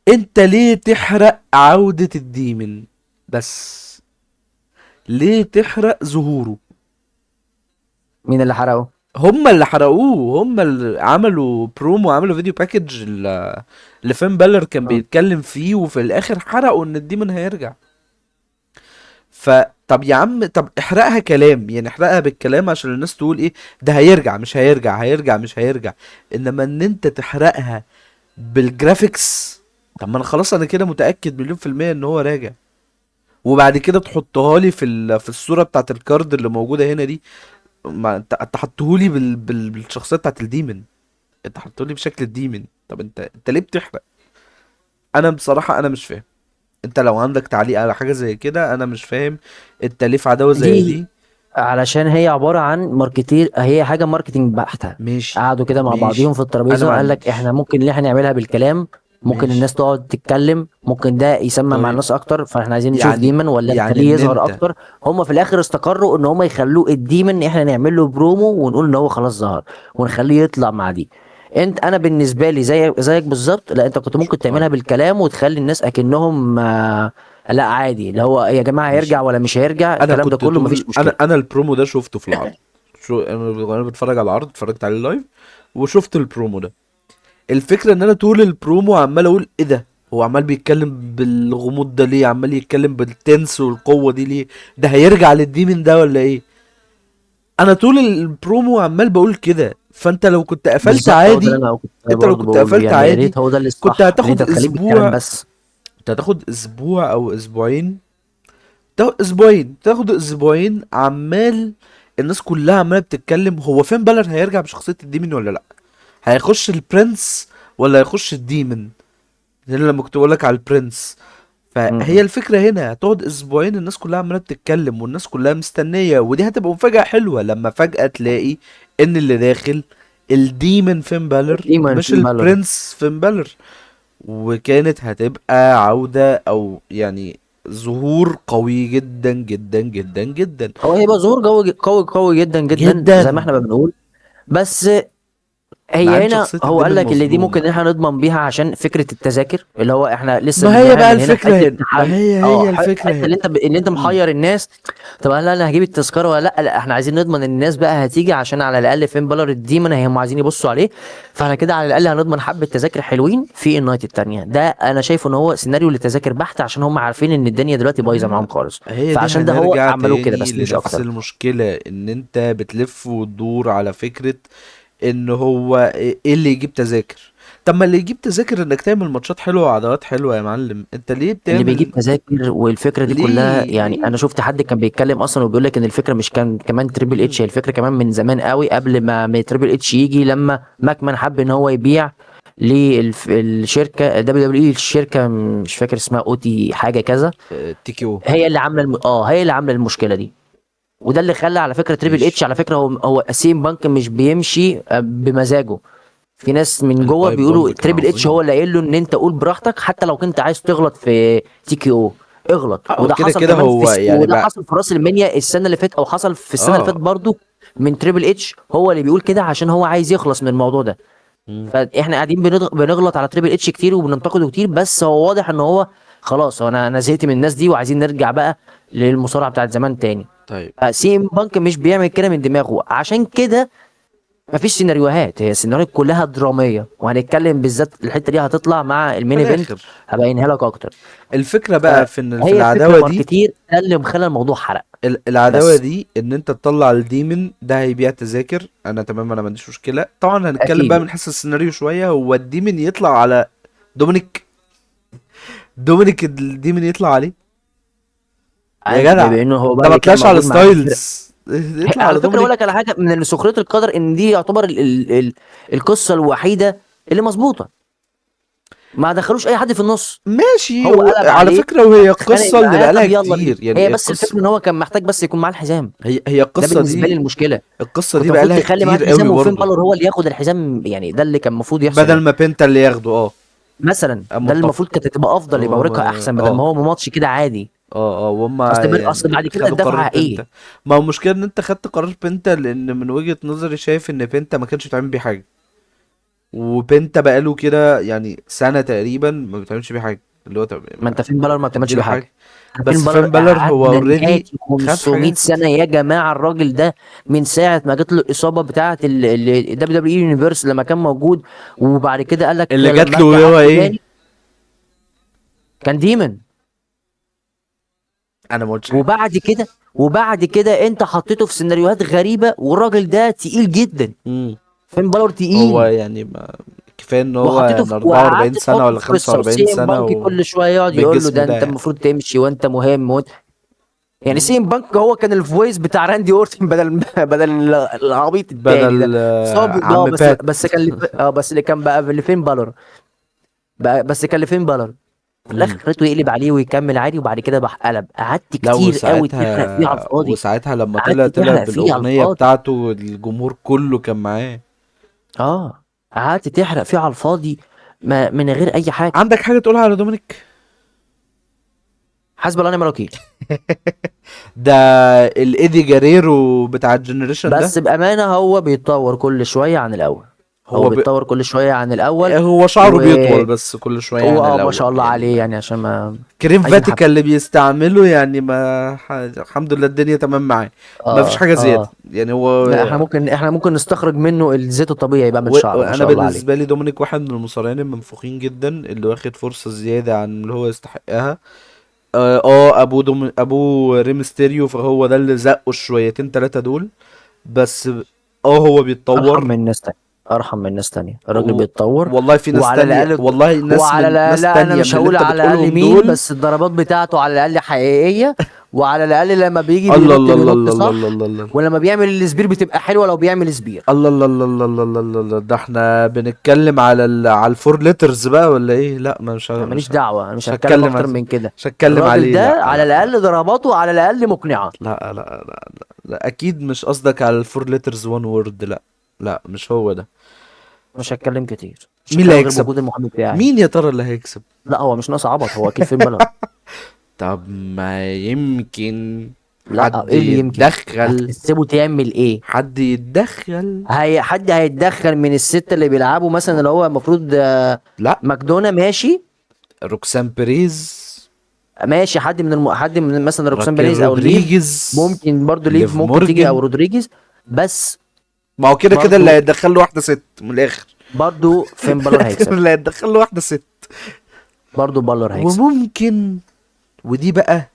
انت ليه تحرق عودة الديمن؟ بس ليه تحرق ظهوره؟ مين اللي حرقه؟ هما اللي حرقوه، هما اللي عملوا برومو، عملوا فيديو باكج اللي فين بالر كان مم. بيتكلم فيه، وفي الاخر حرقوا ان الديمن هيرجع. فطب يا عم، طب احرقها كلام، يعني احرقها بالكلام عشان الناس تقول ايه، ده هيرجع مش هيرجع، هيرجع مش هيرجع. انما ان انت تحرقها بالجرافيكس، طب ما انا خلاص انا كده متأكد مليون في المية ان هو راجع. وبعد كده تحطها لي في الصورة بتاعت الكارد اللي موجودة هنا دي. ما انت حطهولي بالشخصية بتاعت الديمن، انت حطهولي بشكل الديمن. طب انت ليه بتحرق؟ انا بصراحة انا مش فاهم. انت لو عندك تعليق على حاجة زي كده انا مش فاهم، انت ليه في عداوة زي دي دي؟ علشان هي عباره عن ماركتير، هي حاجه ماركتينج بحته. ماشي. قعدوا كده مع بعضيهم ماشي. في انا الترابيزه، ما قال لك عنديش. احنا ممكن اللي احنا نعملها بالكلام، ممكن ماشي. الناس تقعد تتكلم، ممكن ده يسمع مع طيب الناس اكتر، فاحنا عايزين نشوف يعني ديمن ولا يعني نخليه ان يظهر انت اكتر. هم في الاخر استقروا ان هم يخلوه الديمن، احنا نعمل له برومو ونقول ان هو خلاص ظهر، ونخليه يطلع مع دي. انا بالنسبه لي زيك بالظبط، لا انت كنت ممكن شكرا. تعملها بالكلام وتخلي الناس اكنهم لا عادي، اللي هو يا جماعه هيرجع ماشي. ولا مش هيرجع، انا الكلام ده كنت كله طول مفيش مشكله. انا البرومو ده شفته في العرض. انا بتفرج على العرض، اتفرجت عليه لايف وشفت البرومو ده. الفكره ان انا طول البرومو عمال اقول ايه ده، هو عمال بيتكلم بالغموض ده ليه، عمال يتكلم بالتنس والقوه دي ليه، ده هيرجع للديمن ده ولا ايه؟ انا طول البرومو عمال بقول كده. فانت لو كنت قفلت بالظبط، هو ده عادي، اللي انا كنت انت لو برضه كنت بقوله، قفلت يعني يا عادي ريت هو ده كنت الصح، ان انت هتاخد تخليه بالكلام اسبوع، بس. كنت هتاخد اسبوع او اسبوعين، تاخد اسبوعين عمال الناس كلها عماله بتتكلم هو فين بالر هيرجع بشخصيه الديمن ولا لا، هيخش البرنس ولا هيخش الديمن. هنا لما كنت بقول لك على البرنس، فهي م-م. الفكره هنا هتقعد اسبوعين الناس كلها عماله بتتكلم والناس كلها مستنيه، ودي هتبقى مفاجاه حلوه لما فجاه تلاقي ان اللي داخل الديمن فين بالر ديمون مش فين بالور. البرنس فين بالر. وكانت هتبقى عودة او يعني ظهور قوي جدا جدا جدا جدا هو هيبقى ظهور قوي قوي قوي جدا جدا زي ما جدا. احنا بنقول. بس مع هي ان هنا شخصية هو قال الديمن لك اللي دي مظلومة. ممكن ان احنا نضمن بيها عشان فكره التذاكر، اللي هو احنا لسه ما هي بقى بنعمل هنا الفكرة حته هنا، ما تحل. هي الفكرة حته هنا. اللي انت مم. محير الناس. طب هل انا هجيب التذكره ولا لا؟ لا، احنا عايزين نضمن ان الناس بقى هتيجي عشان على الاقل فين بالر الديمون هم عايزين يبصوا عليه. فاحنا كده على الاقل هنضمن حبه تذاكر حلوين في النايت التانيه. ده انا شايفه ان هو سيناريو لتذاكر بحت عشان هم عارفين ان الدنيا دلوقتي بايظه معاهم خالص. هي دي فعشان ده هو هنرجع عملوه كده تاني بس مش لنفس اكتر. المشكلة ان انت بتلف وتدور على فكرة ان هو ايه اللي يجيب تذاكر. طب ما اللي يجيب تذاكر انك تعمل ماتشات حلوة وعداوات حلوة يا معلم، انت ليه اللي بيجيب بتعمل؟ تذاكر والفكره دي كلها، يعني ليه؟ انا شفت حد كان بيتكلم اصلا وبيقول لك ان الفكره مش كان كمان تريبل اتش، هي الفكره كمان من زمان قوي قبل ما تريبل اتش يجي، لما ماكمان حب ان هو يبيع للشركه دبليو دبليو اي، الشركه مش فاكر اسمها او تي حاجه كذا. تي كيو. هي اللي عامله هي اللي عامله المشكله دي. وده اللي خلى على فكره تريبل اتش، ماشي. على فكره هو سيم بانك مش بيمشي بمزاجه. في ناس من جوه البايب بيقولوا بومب كان تريبل اتش هو عظيم. اللي قايل له ان انت قول براحتك، حتى لو كنت عايز تغلط في تي كي او اغلط. اه وده كده حصل كده كمان هو يعني وده بقى. حصل في راس المنيا السنه اللي فاتت، او حصل في السنه اللي فاتت اه. برضو من تريبل اتش. هو اللي بيقول كده عشان هو عايز يخلص من الموضوع ده. مم. فاحنا قاعدين بنغلط على تريبل اتش كتير وبننتقده كتير، بس هو واضح ان هو خلاص. هو انا زهقت من الناس دي وعايزين نرجع بقى للمصارعه بتاعت زمان تاني. طيب. سي ام بانك مش بيعمل كده من دماغه، عشان كده مفيش سيناريوهات، هي السيناريوهات كلها دراميه. وهنتكلم بالذات الحته دي هتطلع مع في المين ايفنت، الاخر هبينها لك اكتر. الفكرة بقى في ان في فهي فكره العداوة دي، ماركتير، ده اللي مخلى الموضوع حرق. العداوة بس دي ان انت تطلع الديمن ده هيبيع تذاكر، انا تمام، انا ما عنديش مشكلة. طبعا هنتكلم بقى اكيد. من حيث السيناريو شوية، هو الديمن يطلع على دومينيك، دومينيك الديمن يطلع عليه يا عادي، جدع. بما انه هو بقى ده ما اللي كان طلعش على موجود معاه في الفرقه. ستايلز يطلع على على فكره اقول لك على دومينيك. حاجه من سخريه القدر، ان دي يعتبر القصه الوحيده اللي مظبوطه، ما دخلوش اي حد في النص. ماشي، هو قلب على عليه، فكرة وهي اتخانق القصة اللي معاه، بقالها طب يلا بينا. كتير يعني هي بس القصة. الفكره ان هو كان محتاج بس يكون معاه الحزام. هي ده القصة بالنسبه لي دي، المشكله. القصة دي كنت المفروض بقالها تخلي معاه كتير قوي الحزام وفين برضه. بالور هو اللي ياخد الحزام، يعني ده اللي كان المفروض يحصل بدل يعني. ما بنتا اللي ياخده. اه. مثلا ده اللي متفق. المفروض كانت تبقى افضل، يبقى وريكها احسن بدل ما هو ماتش كده عادي. وهم اصل يعني بعد كده خدوا قرار الدفعه ايه؟ بنتا. ما هو المشكلة ان انت خدت قرار بنتا، لان من وجهة نظري شايف ان بنتا ما كانش بيتعمل بيه حاجة، وبنتا بقاله كده يعني سنة تقريبا ما بيتعملش بيه حاجة. اللي هو طب ما انت فين بالور ما بتعملش اديله بحاجه. حاجة. فين بس بالور فين بالر هو قعدنا اوريدي نهاتي خد 500 حاجات. سنه يا جماعه. الراجل ده من ساعه ما جات له الاصابه بتاعه الدبليو دبليو اي يونيفرس لما كان موجود، وبعد كده قال لك اللي جات لما له ارجع هو ابني ايه؟ تاني كان ديمن. انا ما قلتش حاجة. وبعد كده انت حطيته في سيناريوهات غريبه، والراجل ده تقيل جدا. امم. فين بالور هو تقيل. يعني ما كفايه ان هو وحطيته يعني في 44 وقعدت سنة تحطه ولا في قصه، 45 وسي ام سنة بانك كل شويه يقعد يقول له بالجسم ده ده انت يعني. المفروض تمشي وانت مهم يعني مم. سي ام بانك هو كان الفويس بتاع راندي اورتن بدل العبيط التاني ده. بدل صابر عم بس بات. بس كان بس اللي كان بقى لفين بالور. بس كان لفين بالور. في الاخر مم. خليته يقلب عليه ويكمل عادي، وبعد كده راح قلب. قعدت لا كتير قوي تحرق فيه على وساعتها، الفاضي. لما قعدت طلع تحرق فيه على بالأغنية الفاضي. بتاعته الجمهور كله كان معاه. اه، قعدت تحرق فيه على الفاضي، ما من غير اي حاجه. عندك حاجة تقولها على دومينيك؟ حسب الله ونعم الوكيل. ده الايدي جاريرو بتاع الجنريشن ده. بس بامانه هو بيتطور كل شويه عن الاول. هو هو بيتطور كل شويه عن الاول. هو شعره و بيطول بس كل شوية عن ما الأول شاء الله يعني عليه، ما. يعني عشان ما كريم عايزين فاتيكا حبه. اللي بيستعمله يعني ما الحمد لله الدنيا تمام معاه. ما فيش اه حاجة زيادة اه. يعني هو. لا، احنا ممكن نستخرج منه الزيت الطبيعي بقى من شعره، ما وانا شاء الله عليه. بالنسبه لي دومينيك واحد من المصارعين المنفوخين جدا اللي واخد فرصه زياده عن اللي هو يستحقها. ابو ريمستيريو فهو ده اللي زقه الشويتين ثلاثه دول بس. هو ارحم بيتطور. من ناس تانية. ارحم من ناس تانية، الراجل و... بيتطور. والله في ناس وعلى تانية، الاقل والله ناس من لا ناس لا، انا تانية مش من اللي هقول انت على الاقل بتقولهم مين، دول. بس الضربات بتاعته على الاقل حقيقيه. وعلى الاقل لما بيجي الله بينط الله الله بينط الله صح. الله الله الله ولما بيعمل السبير بتبقى حلوه لو بيعمل سبير. الله الله الله الله الله الله الله الله. ده احنا بنتكلم على على الفور ليترز بقى ولا ايه؟ لا ما انا ماليش دعوه، انا مش مش هتكلم هتكلم اكتر من كده. مش هتكلم الراجل عليه. ده لا على لا لا الاقل ضرباته على الاقل مقنعه. لا لا لا لا, لا. اكيد مش قصدك على الفور ليترز وان وورد. لا لا مش هو ده. مش هتكلم كتير، مش مين اللي هتكلم غير هيكسب؟ بوجود المحامي بتاعي. مين يا ترى اللي هيكسب؟ لا هو مش ناقص عبط، هو اكيد فين بلد. طب ما يمكن لا حد ايه اللي يمكن؟ يتدخل. هتسيبه تعمل ايه؟ حد يتدخل. حد هيتدخل من الستة اللي بيلعبوا مثلا اللي هو المفروض لا ماكدونا ماشي. روكسان بيريز، ماشي حد من حد من مثلا روكسان راكيل بيريز او ليف. رودريجيز، ممكن برضو ليف ليف ممكن تيجي او مورجان. رودريجيز. بس ما هو كده كده اللي برضو هيتدخل له واحدة ست من الآخر. برضو فين بالور هيكسب. اللي هيتدخل له واحدة ست. برضو بالور هيكسب. وممكن، ودي بقى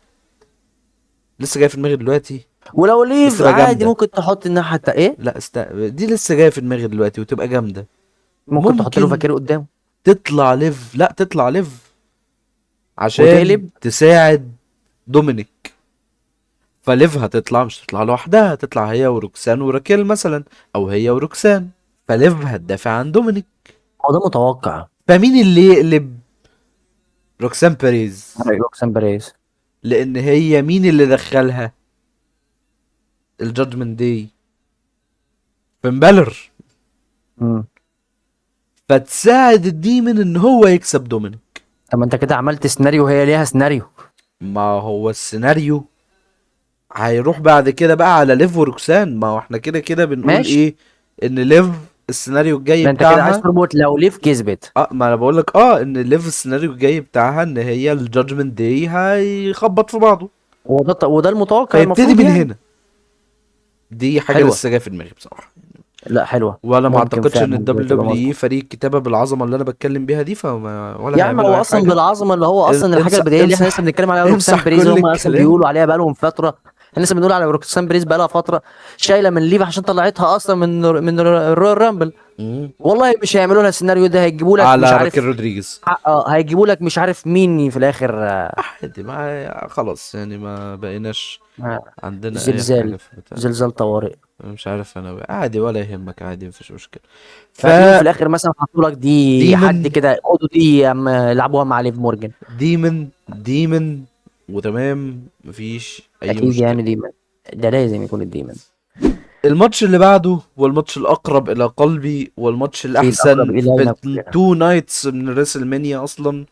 لسه جايه في دماغي دلوقتي، ولو بس ليف تبقى عادي جامدة. ممكن تحط الناحية ايه. لا دي لسه جايه في دماغي دلوقتي وتبقى جامدة. ممكن تحط له ممكن فاكر قدامه تطلع ليف، لا تطلع ليف عشان وتقلب. تساعد دومينيك. فليف هتطلع، مش تطلع لوحدها، هتطلع هي وروكسان وراكيل مثلا، او هي وروكسان. فليف هتدافع عن دومينيك. هو ده متوقع. فمين اللي يقلب؟ روكسان بيريز. روكسان بيريز. لان هي مين اللي دخلها؟ الجادجمنت داي، فين بالر. مم. فتساعد الديمن ان هو يكسب دومينيك. طب ما انت كده عملت سيناريو وهي ليها سيناريو. ما هو السيناريو هيروح بعد كده بقى على ليف وروكسان. ما هو احنا كده كده بنقول ماشي. ايه؟ ان ليف السيناريو الجاي ده انت كده عايز بتاعها. تربط لو ليف كسبت. ما انا بقول لك ان ليف السيناريو الجاي بتاعها ان هي الجادجمنت داي هيخبط في بعضه. وده المتوقع فيبتدي المفروض من يعني. هنا. دي حاجه حلوه. لسه جايه في دماغي بصراحه. لا حلوه. ولا ما ممكن اعتقدش ان فعلا الدبليو تبقى دبليو اي مظبوط. فريق الكتابه بالعظمه اللي انا بتكلم بيها دي، فما ولا يا عم هيعملوا هو اي اصلا حاجه. بالعظمه اللي هو اصلا الحاجه امسح البديهيه اللي احنا لسه امسح بنتكلم عليها روكسان امسح بريز كل هم اصلا الكلام. بيقولوا عليها بقالهم فتره. احنا لسه بنقول على روكسان بريز بقالها فتره شايله من ليف عشان طلعتها اصلا من الرويال رامبل. مم. والله مش هيعملوا لها السيناريو ده، هيجيبوا لك مش على راكيل عارف. رودريجيز. هيجيبوا لك مش عارف مين في الاخر عادي، ما خلاص يعني ما بقيناش عندنا اي زلزال. حاجه في بتاع. زلزال طوارئ. مش عارف انا بقى. عادي ولا يهمك، عادي مفيش مشكله. ف فهتلاقيهم في الاخر مثلا حطوا لك دي حد ديمن كده خدوا دي لعبوها مع ليف مورجان. ديمن وتمام، مفيش اي اكيد مشكله. يعني ديمن. ده لازم يكون الديمن. الماتش اللي بعده هو الماتش الاقرب الى قلبي والماتش اكيد اقرب الاحسن في الينا كلنا. التو نايتس من ريسل مانيا اصلا.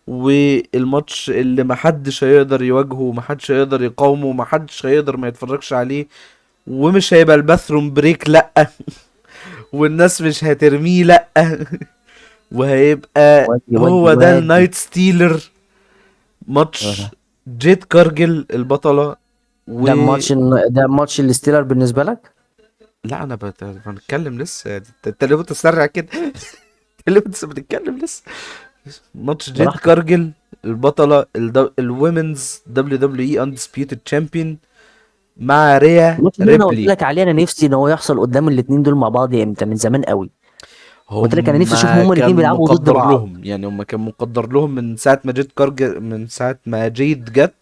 والماتش اللي محدش هيقدر يواجهه ومحدش هيقدر يقاومه ومحدش هيقدر ما يتفرجش عليه. ومش هيبقى الباثروم بريك لأ. والناس مش هترميه لأ. وهيبقى ودي هو ده ودي. النايت ستيلر. ماتش جيت كارجل البطلة ده الماتش ده ماتش الستيلر بالنسبه لك. لا انا بنتكلم لسه. انت ليه بتسرع كده؟ انت ليه لسه بتتكلم لسه؟ ماتش جيت براحتك. كارجل البطلة الومنز دبليو دبليو اي اندسبيوتد تشامبيون مع ريا الماتش اللي انا قلت ريبلي. لك عليه انا نفسي ان هو يحصل قدام الاثنين دول مع بعض امتى من زمان قوي. قلت لك انا نفسي اشوف هما هما الاثنين كان بيلعبوا ضد مقدر بعض. لهم، يعني هما كان مقدر لهم من ساعة ما جيت كارجل، من ساعة ما جيد جت،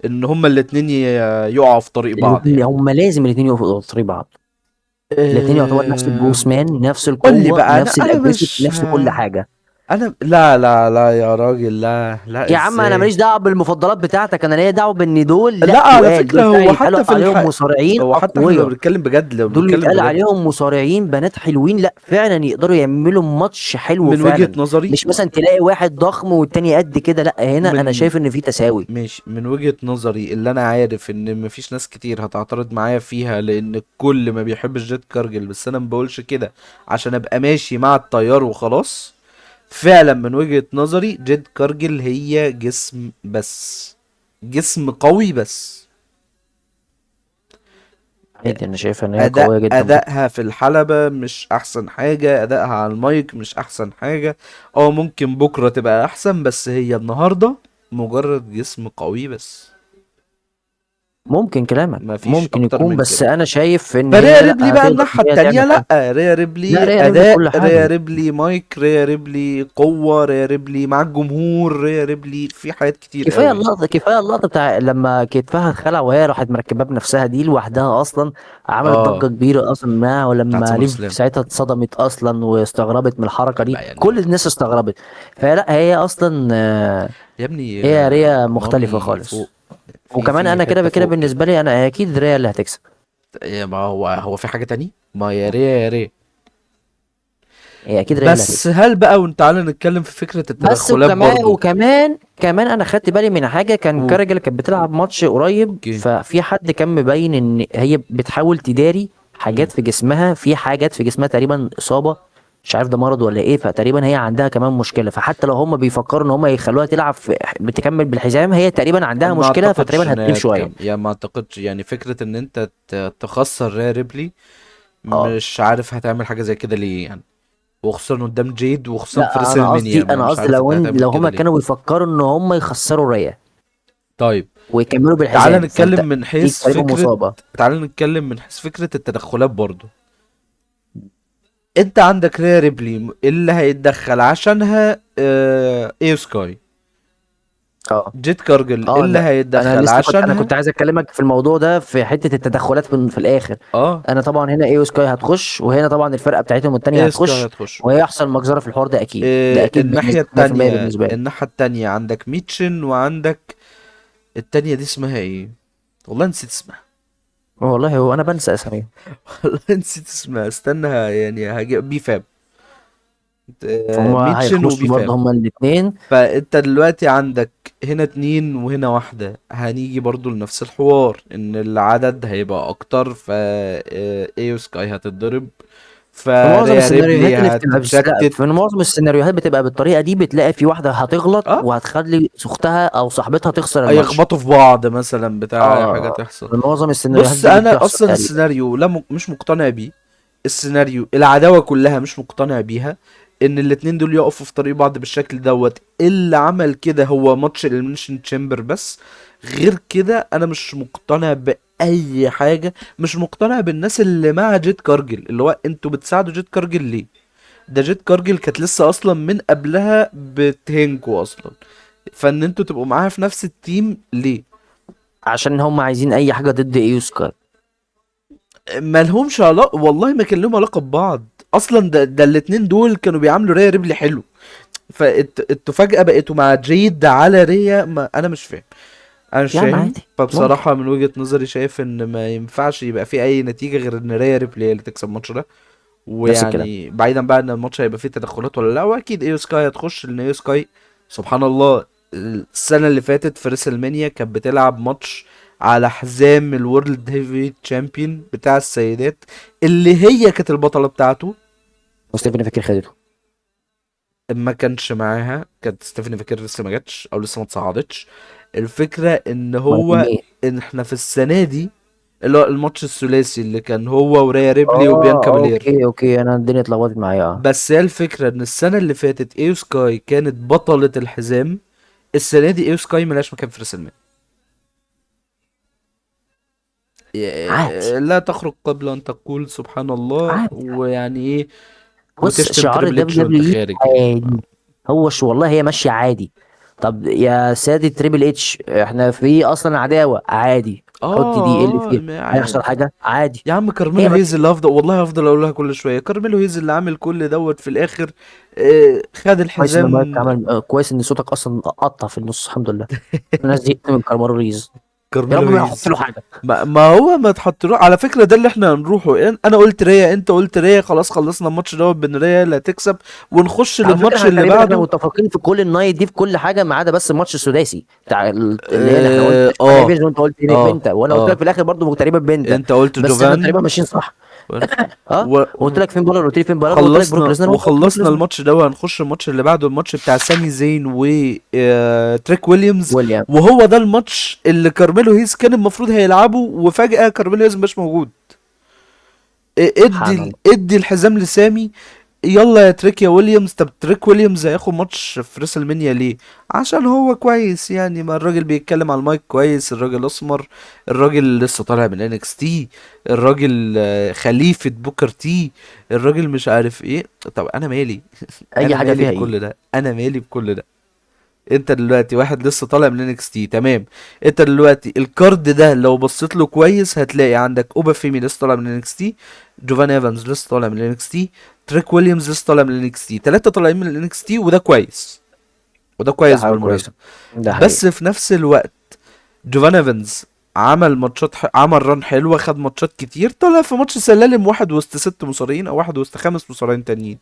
ان هما الاتنين يقعوا في طريق بعض الاثنين يعني. هما لازم الاثنين يقفوا ضد بعض. الاثنين يعتبر نفس أه... الجروسمان نفس قول لي القوه بقى. انا نفس انا الاجريسيف مش نفس كل حاجه. انا لا لا لا يا راجل، لا لا يا عم انا ازاي. ماليش دعوه بالمفضلات بتاعتك، انا ليا دعوه بان دول لا لا على تقال فكرة دول فعلا هو يتقال حتى في عليهم مصارعين هو حتى احنا لو اقوياء. بنتكلم بجد، لو دول بنتكلم يتقال بجد عليهم مصارعين بنات حلوين لا فعلا يقدروا يعملوا ماتش حلو من وجهة فعلا. نظري، مش مثلا تلاقي واحد ضخم والتاني قد كده، لا هنا انا من شايف ان في تساوي. ماشي، من وجهة نظري اللي انا عارف ان مفيش ناس كتير هتعترض معايا فيها، لان الكل ما بيحبش جيت كارجل، بس انا ما بقولش كده عشان ابقى ماشي مع التيار وخلاص. فعلا من وجهة نظري جيت كارجل هي جسم بس، جسم قوي بس. عادي انا شايف ان هي قويه جدا برضه. ادائها في الحلبة مش احسن حاجة، ادائها على المايك مش احسن حاجة. ممكن بكرة تبقى احسن، بس هي النهاردة مجرد جسم قوي بس. ممكن كلامك مفيش ممكن اكتر يكون، من بس كده. انا شايف ان فريا هي ريبلي لا بقى هتقدر الناحية ان هي التانية، تعمل لا حاجه. ريا لا ريبلي ريال مدريد أداء، كل ريا حاجه. ريبلي مايك، ريا ريبلي قوة، ريا ريبلي مع الجمهور، ريا ريبلي في حاجات كتير كفايه قوي. اللقطه، كفايه اللقطه بتاع لما كتفها اتخلع وهي راحت مركباه بنفسها، دي لوحدها اصلا عملت ضجه اه كبيره اصلا معاها. بتاعت ولما سمر ليف اسلام. ساعتها اتصدمت اصلا واستغربت من الحركه دي، لا يعني كل الناس استغربت. فلا هي اصلا يا ابني هي ريا مختلفه مامي خالص. فوق، وكمان في انا كده حتة كده فوق كده. بالنسبه لي انا اكيد ريا اللي هتكسب. ما هو في حاجة تاني، ما يا ريا يا ريا. هي اكيد ريا اللي بس هتكسب. هل بقى، وتعالى نتكلم في فكرة بس التدخلات وكمان برضو. وكمان انا خدت بالي من حاجه، كان قول. كارجل كانت بتلعب ماتش قريب، اوكي. ففي حد كان مبين ان هي بتحاول تداري مم. حاجات في جسمها، في حاجات في جسمها تقريبا اصابه، مش عارف ده مرض ولا ايه، فتقريبا هي عندها كمان مشكله. فحتى لو هم بيفكروا ان هم يخلوها تلعب بتكمل بالحزام، هي تقريبا عندها ما مشكله، اعتقدش فتقريبا ان هتغيب هي شويه. يعني ما اعتقدش، يعني فكرة ان انت تخسر ريا ريبلي، اه مش عارف هتعمل حاجة زي كده ليه يعني، وخصوصا قدام جيد، وخصوصا في لا، انا قصدي ريسلمانيا، ما انا مش قصدي عارف انت هتعمل لو كده هم ليه. كانوا بيفكروا ان هم يخسروا ريا طيب ويكملوا تعال بالحزام، نتكلم فانت من في حيث تقريبا فكرة، مصابه. تعال نتكلم من حيث فكرة التدخلات برضو. انت عندك ريا ريبلي اللي هيتدخل عشانها ايو سكاي، اه جيت كارجل اه اللي انا هيتدخل لسه انا عشانها. كنت عايز اكلمك في الموضوع ده في حتة التدخلات في الاخر. اه انا طبعا هنا ايو سكاي هتخش، وهنا طبعا الفرقة بتاعتهم التانية ايو سكاي هتخش، هتخش. وهيحصل مجزرة في الحوار ده اكيد، ده اكيد الناحية بنسبة 100% التانية، بالنسبة لي. الناحية التانية عندك ميتشن، وعندك التانية دي اسمها ايه، والله نسيت اسمها. والله هو انا بنسى اسامي. والله نسيت اسمها، استنى يعني هجيب بي فاب. فهم ميتشن وبي هيخلصوا فاب. برضه هما الاثنين. فانت دلوقتي عندك هنا اتنين وهنا واحدة، هنيجي برضو لنفس الحوار ان العدد هيبقى اكتر، ايو سكاي هتتضرب، في معظم فريا ريبلي السيناريوهات اللي بتبقى لا، هتتشتت. في معظم السيناريوهات بتبقى بالطريقة دي، بتلاقي في واحدة هتغلط اه وهتخلي اختها او صاحبتها تخسر الماتش. هيخبطوا في بعض مثلا، بتاع اي حاجة اه، تحصل. في معظم السيناريوهات بص دي انا بتحصل اصلا تقريبا. السيناريو لا مش مقتنع بيه، السيناريو العداوة كلها مش مقتنع بيها، ان الاتنين دول يقفوا في طريق بعض بالشكل دوت. اللي عمل كده هو ماتش الاليمينيشن تشامبر بس، غير كده انا مش مقتنع باي حاجة. مش مقتنع بالناس اللي مع جيت كارجل، اللي هو انتوا بتساعدوا جيت كارجل ليه؟ ده جيت كارجل كانت لسه اصلا من قبلها بتهنكوا اصلا، فان انتوا تبقوا معاها في نفس التيم ليه؟ عشان هم عايزين اي حاجة ضد ايو سكاي. ما لهمش علاقة، والله ما كان لهم علاقة ببعض اصلا. ده الاتنين دول كانوا بيعاملوا ريا ريبلي حلو، فانتوا فجأة بقيتوا مع جيد على ريا، ما انا مش فاهم، انا مش يا عم فاهم. عادي، ممكن. فبصراحة من وجهة نظري شايف ان ما ينفعش يبقى في اي نتيجة غير ان ريا ريبلي هي اللي تكسب الماتش ده. نفس الكلام. ويعني بعيدا بقى ان الماتش هيبقى فيه تدخلات ولا لا، واكيد ايو سكاي هتخش، لان ايو سكاي سبحان الله السنة اللي فاتت في ريسلمانيا كانت بتلعب ماتش على حزام الورلد هيفي تشامبيون بتاع السيدات، اللي هي كانت البطلة بتاعته. وستيفن فاكر خدته. ما كانش معاها، كانت ستيفاني فاكر لسه ما جاتش او لسه ما اتصعدتش. الفكرة ان امال كان هو، مين؟ ان احنا في السنة دي اللي هو الماتش الثلاثي اللي كان هو وريا ريبلي وبيانكا اه بالير. اوكي انا الدنيا اتلخبطت معايا بس هي الفكرة ان السنة اللي فاتت ايو سكاي كانت بطلة الحزام، السنة دي ايو سكاي ملهاش مكان في ريسلمان. عادي لا تخرج قبل ان تقول سبحان الله، عادي. ويعني ايه، بص، وتشتم شعار تريبل اتش الدبليو وانت دبليو اي خارج يعني عادي. هو شو والله هي ماشيه عادي. طب يا سيدي تريبل اتش، احنا في اصلا عداوه عادي، حط دي، ايه اللي فيها؟ هيحصل عادي. حاجه؟ عادي. يا عم كارميلو هي هيز ماشيه. اللي هفضل، والله هفضل اقولها كل شويه، كارميلو هيز اللي عامل كل دوت في الاخر، خد كويس ان المايك الحزام. عمل كويس ان صوتك اصلا قطع في النص، الحمد لله. الناس دي من كارمارو ريز. يا كارميلو رب ما يحط هيز، له حاجه. ما هو ما تحط له على فكره، ده اللي احنا هنروحه. انا قلت ريا، انت قلت ريا، خلاص خلصنا الماتش دوت بين ريا اللي هتكسب، ونخش على فكره للماتش احنا اللي تقريبا بعده. متفقين في كل النايت دي، في كل حاجه ما عدا بس الماتش السداسي بتاع اللي هنا. احنا قلت اه شوفان اه ايفنز وانت قلت اه, بنتا، وانا قلت لك آه. في الاخر برضو تقريبا بنتا. انت قلت بس احنا تقريبا جوفان، ماشيين صح. و... اه، و... وقلت لك فين بالر، قلت لي فين بالر، وقلت لك بروك خلصنا ليزنر، وانت قلت بروك وخلصنا ليزنر. الماتش ده، وهنخش الماتش اللي بعده، الماتش بتاع سامي زين و تريك ويليامز. ويليام. وهو ده الماتش اللي كارميلو هيز كان المفروض هيلعبه، وفجأة كارميلو هيز مش موجود. سبحان الله. ادي الحزام لسامي. يلا يا تريك يا ويليامز. طب تريك ويليامز هياخد ماتش في ريسل مانيا ليه؟ عشان هو كويس يعني، ما الراجل بيتكلم على المايك كويس، الراجل اسمر، الراجل لسه طالع من انكس تي، الراجل خليفة بوكر تي، الراجل مش عارف ايه. طب انا مالي؟ اي انا حاجه مالي فيها ايه. بكل ده؟ انا مالي بكل ده؟ انت دلوقتي واحد لسه طالع من انكس تي، تمام. انت دلوقتي الكارد ده لو بصيت له كويس هتلاقي عندك اوبا فيمي لسه طالع من انكس تي، جوفان ايفانز لسه طالع من انكس تي، تريك ويليامز لسه طالع من انكس تي، ثلاثة طالعين من انكس تي، وده كويس، وده ده كويس حاجه كويسه. بالمناسبة. ده حقيقي. بس في نفس الوقت جوفان ايفانز عمل ماتشات عمل ران حلوة، خد ماتشات كتير، طلع في ماتش سلالم واحد وسط 6 مصارعين او واحد وسط 5 مصارعين تانيين.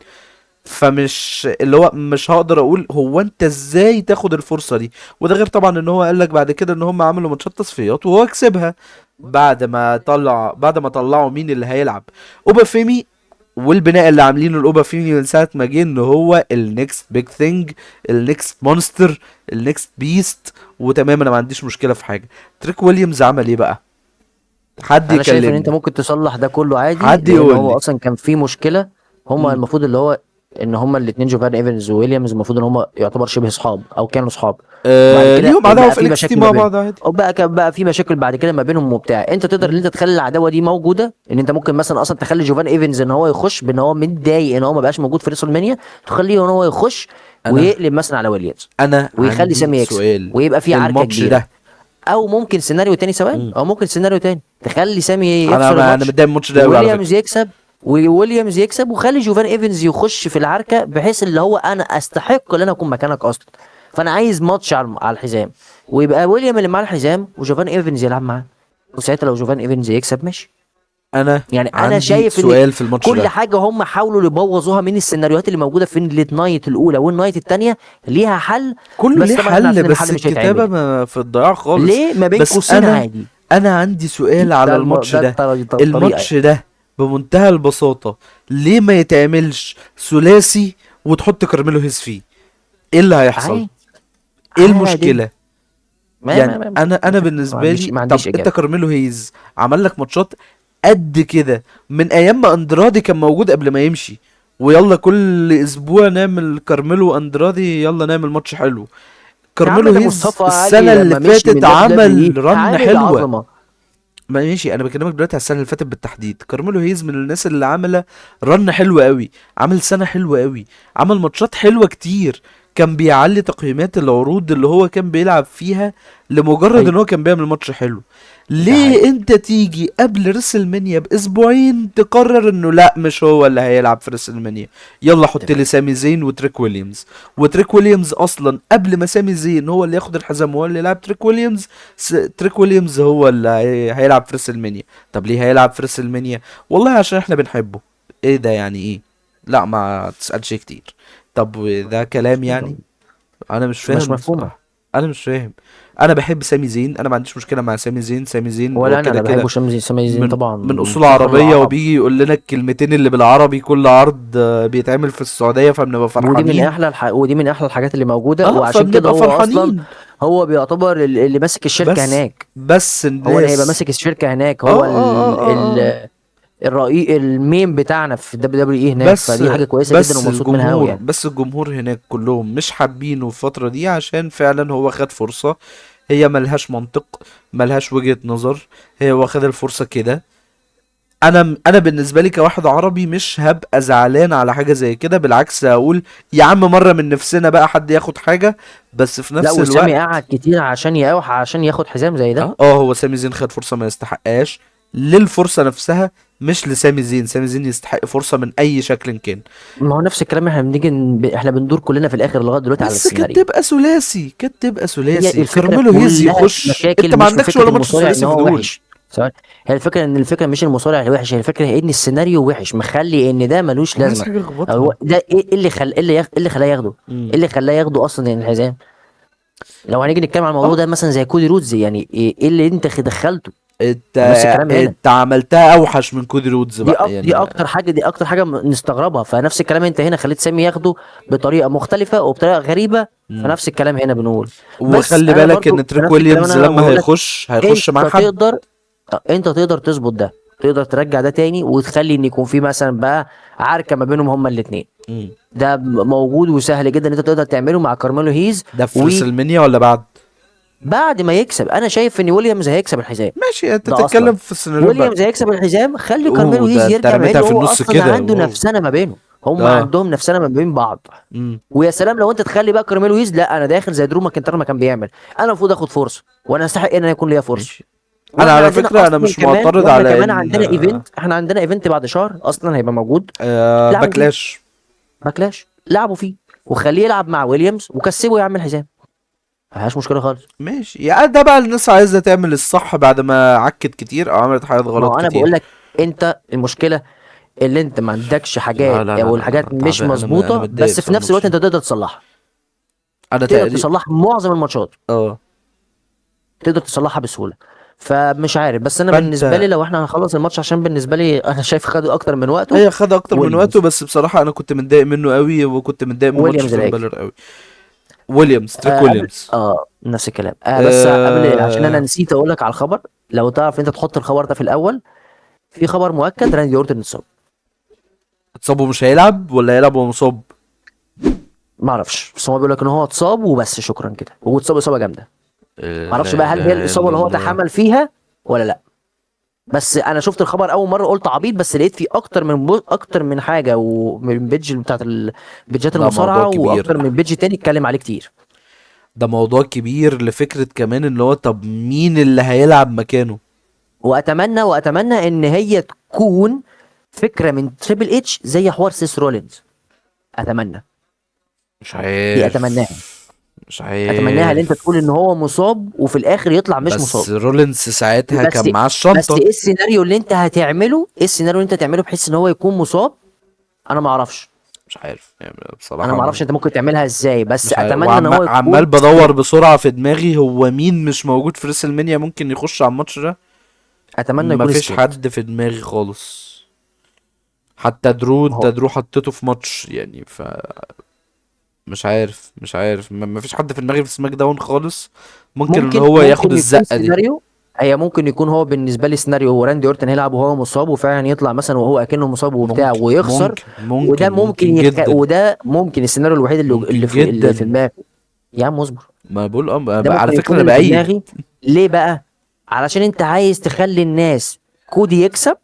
فمش اللي هو مش هقدر اقول هو انت ازاي تاخد الفرصة دي. وده غير طبعا ان هو قال لك بعد كده ان هم عملوا ماتشات تصفيات وهو كسبها، بعد ما طلعوا مين اللي هيلعب. اوبا فيمي والبناء اللي عاملينه الاوبا فيمي من ساعة ما جه ان هو النكست بيج ثينج، النكست مونستر، النكست بيست، وتمام انا ما عنديش مشكلة في حاجة. تريك ويليامز عمل ايه بقى؟ حد انا شايف ان انت يكلمني، ممكن تصلح ده كله عادي، حد لان يقول هو لي. اصلا كان في مشكله. هما مم. المفروض اللي هو ان هما الاثنين جوفان ايفنز وويليامز المفروض ان هما يعتبر شبه اصحاب او كانوا اصحاب. وبعد كده ليهم عداوة بقى في في انكس تي مشاكل ما مع بينهم، بعض عادي. او بقى كان بقى في مشاكل بعد كده ما بينهم وبتاع. انت تقدر ان مم. انت تخلي العداوه دي موجوده، ان انت ممكن مثلا اصلا تخلي جوفان ايفنز ان هو يخش بان هو متضايق ان هو ما بقاش موجود في ريسل مانيا، تخليه ان هو يخش انا ويقلب مثلا على ويليامز انا ويخلي عندي سامي يكسب سؤال. ويبقى في عركه الماتش كبيره. ده، او ممكن سيناريو تاني ثواني، مم. او ممكن سيناريو تاني تخلي سامي انا يخسر ما انا الماتش متضايق من الماتش ده قوي على فكرة. وويليامز يكسب، وويليامز يكسب وخلي جوفان ايفنز يخش في العركه، بحيث اللي هو انا استحق ان انا اكون مكانك اصلا. فانا عايز ماتش على الحزام، ويبقى ويليام اللي معاه الحزام وجوفان ايفنز يلعب معاه، وساعتها لو جوفان ايفنز يكسب ماشي. انا يعني انا عندي شايف ان سؤال في الماتش كل ده. حاجه هم حاولوا يبوظوها من السيناريوهات اللي موجوده في النايت الاولى والنايت الثانيه ليها حل. كله بس ليه طبعا احنا حل، عارفين ان بس الحل مش الكتابة هيتعمل. ما في الضياع خالص. ليه؟ ما بين بس قوسين عادي. انا عندي سؤال على الماتش ده. ده الطريقه الماتش يعني. ده بمنتهى البساطة ليه ما يتعملش ثلاثي وتحط كارميلو هيز فيه؟ ايه اللي هيحصل؟ عادي. ايه عادي. المشكلة؟ ما ما يعني ما انا ما بالنسبه عنديش لي، ما طب عنديش انت اجابه. كارميلو هيز عمل لك ماتشات قد كده من ايام ما اندرادي كان موجود قبل ما يمشي، ويلا كل اسبوع نعمل كارميلو اندرادي، يلا نعمل ماتش حلو. يا عم كارميلو ده هيز مصطفى علي السنه اللي لما مشي فاتت من دبليو اي عمل رن عامل حلوه. عظمه. ما ماشي، انا بكلمك دلوقتي على السنه اللي فاتت بالتحديد. كارميلو هيز من الناس اللي عامله رن حلوه قوي، عامل سنه حلوه قوي، عمل ماتشات حلوه كتير، كان بيعلي تقييمات العروض اللي هو كان بيلعب فيها لمجرد ان ايوه هو كان بيعمل ماتش حلو. ده ليه حقيقي. انت تيجي قبل ريسل مانيا باسبوعين تقرر انه لا مش هو اللي هيلعب في ريسل مانيا؟ يلا حط لي اتفق. سامي زين وتريك ويليامز. وتريك ويليامز اصلا قبل ما سامي زين هو اللي ياخد الحزام وهو اللي يلعب تريك ويليامز، تريك ويليامز هو اللي هيلعب في ريسل مانيا. طب ليه هيلعب في ريسل مانيا؟ والله عشان احنا بنحبه. ايه ده يعني ايه؟ لا ما تسألش كتير. طب ده كلام يعني؟ انا مش مش فاهم مفهومه. بصراحة. انا مش فاهم. انا بحب سامي زين، انا ما عنديش مشكلة مع سامي زين. سامي زين هو ولا انا كده بحبه كده شمزي سامي زين من طبعا من اصول فخر عربية، العرب. وبيجي يقول لنا الكلمتين اللي بالعربي كل عرض بيتعمل في السعودية، فبنبقى فرحانين. ودي من احلى الحاجات اللي موجوده، اه وعشان كده فبنبقى هو اصلا فرحانين. هو بيعتبر اللي ماسك الشركه بس هناك. بس هو اللي هيبقى الناس، ماسك الشركه هناك، اه هو اه اه اه اه الرئيس المين بتاعنا في الدبليو دبليو اي هناك، بس فدي حاجه كويسه جدا بس ومبسوط منها قوي الجمهور يعني. بس الجمهور هناك كلهم مش حابينه الفترة دي، عشان فعلا هو خد فرصة هي ملهاش منطق، ملهاش وجهة نظر، هي واخد الفرصة كده. انا بالنسبة لي كواحد عربي مش هبقى زعلان على حاجة زي كده، بالعكس هقول يا عم مرة من نفسنا بقى حد ياخد حاجة. بس في لا نفس وسامي الوقت قعد كتير عشان يقاوح عشان ياخد حزام زي ده. هو سامي زين خد فرصة ما يستحقهاش للفرصة نفسها، مش لسامي زين. سامي زين يستحق فرصة من اي شكل كان. ما هو نفس الكلام، احنا بنيجي احنا بندور كلنا في الاخر لغايه دلوقتي على بس كانت السيناريو. تبقى ثلاثي، كانت تبقى هي ثلاثي الفكره كارميلو هيز كلها في يخش، انت مشاكل، ما مش في عندكش فكره ولا ماتش المصارع ان ثلاثي في هو دول. وحش. سواء هي الفكره ان الفكره مش المصارع اللي وحش، هي الفكره ان السيناريو وحش مخلي ان ده ملوش انا عايز لازمه. حاجه أو هو اخبطها. ده ايه اللي إيه اللي خلاه ياخده؟ ايه امم اللي خلاه ياخده اصلا الحزام؟ لو هنيجي نتكلم عن الموضوع اه ده مثلا زي كودي رودز، يعني إيه اللي انت دخلته؟ انت ونفس الكلام هنا. انت عملتها اوحش من كودي رودز بقى دي يعني. اكتر حاجه، دي اكتر حاجه نستغربها. فنفس الكلام انت هنا خليت سامي ياخده بطريقه مختلفه وبطريقه غريبه. امم فنفس الكلام هنا بنقول. بس وخلي انا بالك برضو ان في تريك نفس الكلام ويليامز انا لما بقول لك هيخش انت مع حد. تقدر، انت تقدر تظبط ده، تقدر ترجع ده تاني وتخلي ان يكون في مثلا بقى عركه ما بينهم هما الاثنين. مم. ده موجود وسهل جدا ان انت تقدر تعمله مع كارميلو هيز. ده في ريسلمانيا ولا بعد؟ وبعد ما يكسب انا شايف ان ويليامز هيكسب الحزام. ماشي، انت ده اصلا بتتكلم في السيناريو بعد. ويليامز هيكسب الحزام، خلي كارميلو اوه، ده هيز انت يرجع، مع رميتها انه في هو النص اصلا كده، عنده واو. نفسنا ما بينهم. هم اه. عندهم نفسنا ما بين بعض. امم. ويا سلام لو انت تخلي بقى كارميلو هيز، لا انا داخل زي درو ماكنتاير ما كان بيعمل، انا المفروض اخد فرصه وانا استحق ان انا يكون ليا فرصه. ماشي. انا واحنا على عندنا فكرة انا اصلا مش كمان، معترض على ان عندنا ايفنت، احنا عندنا ايفنت بعد شهر اصلا هيبقى موجود. لعبوا فيه باكلاش. باكلاش، لعبوا فيه وخليه يلعب مع ويليامز وكسبه يعمل حزام، ما فيهاش مشكله خالص. ماشي، يعني ده بقى الناس عايزة تعمل الصح بعد ما عكت كتير او عملت حاجات ما غلط هو انا بقول كتير. لك، انت المشكله اللي انت ما عندكش لا حاجات لا لا او لا لا، الحاجات مش تعبان، انا مظبوطه، متضايق بس بسبب في نفس الوقت الماتش ده. انت تقدر تصلحها. انا تقدر تقريبا. تصلح معظم الماتشات، اه. تقدر تصلحها بسهوله. فمش عارف، بس انا بالنسبه فانت. لي لو احنا هنخلص الماتش، عشان بالنسبه لي انا شايف خدوا اكتر من وقته. هي خد اكتر من وقته، ويليامز، بس بصراحة انا كنت متضايق منه قوي، وكنت متضايق من ماتش ويليامز اللي فين هيكسب. بالر قوي. ويليامز، تريك قبل ويليامز. نفس الكلام. بس قبل، عشان انا آه... نسيت اقول لك على الخبر، لو تعرف انت تحط الخبر ده في الاول. في خبر مؤكد، راندي اورتن اتصاب. اتصاب ومش هيلعب ولا هيلعب وهو مصاب؟ ما اعرفش، بس هو بيقول لك ان هو اتصاب وبس، شكرا كده، واتصاب اصابه جامده. ما اعرفش لا بقى هل هي اله الاصابه الا اللي هو الله. تحمل فيها ولا لا. بس انا شفت الخبر اول مره قلت عبيط، بس لقيت فيه اكتر من حاجه، ومن بيدج بتاعت بيدجات ده موضوع المصارعه، كبير. واكتر من بيدج تاني اتكلم عليه كتير. ده موضوع كبير لفكرة كمان ان هو طب مين اللي هيلعب مكانه. واتمنى ان هي تكون فكره من تريبل اتش زي حوار سيس رولينز. اتمنى، مش دي اتمناها. عارف. مش اتمناها ان انت تقول عارف. ان هو مصاب وفي الاخر يطلع مش بس مصاب. رولينز ساعتها بس كان معاه بس الشنطة. ايه السيناريو اللي انت هتعمله، ايه السيناريو اللي انت هتعمله بحيث ان هو يكون مصاب؟ انا ما اعرفش. مش عارف يعني انا بصراحة. ما اعرفش انت ممكن تعملها ازاي، بس مش عارف، اتمنى ان هو عمال يكون بدور بسرعة في دماغي هو مين مش موجود في ريسل مانيا ممكن يخش على الماتش ده. اتمنى يكون مفيش ستريت. حد في دماغي خالص. حتى درو، ما انت هو درو حطيته في ماتش يعني مش عارف مفيش حد في دماغي في سماك داون خالص. ممكن ان ممكن هو ياخد ممكن يكون الزقة دي. سيناريو. هي ممكن يكون هو بالنسبه لي سيناريو، هو راندي اورتن هيلعب وهو مصاب، وفعلا يطلع مثلا وهو اكنه مصاب وبتاع ممكن ويخسر. ممكن ممكن ممكن جدا. وده ممكن السيناريو الوحيد ممكن اللي في جدا. دماغي. يا عم اصبر. ما أنا بقول ده على ممكن فكرة يكون انا اللي في بعيد. دماغي. ليه بقى؟ علشان انت عايز تخلي الناس كودي يكسب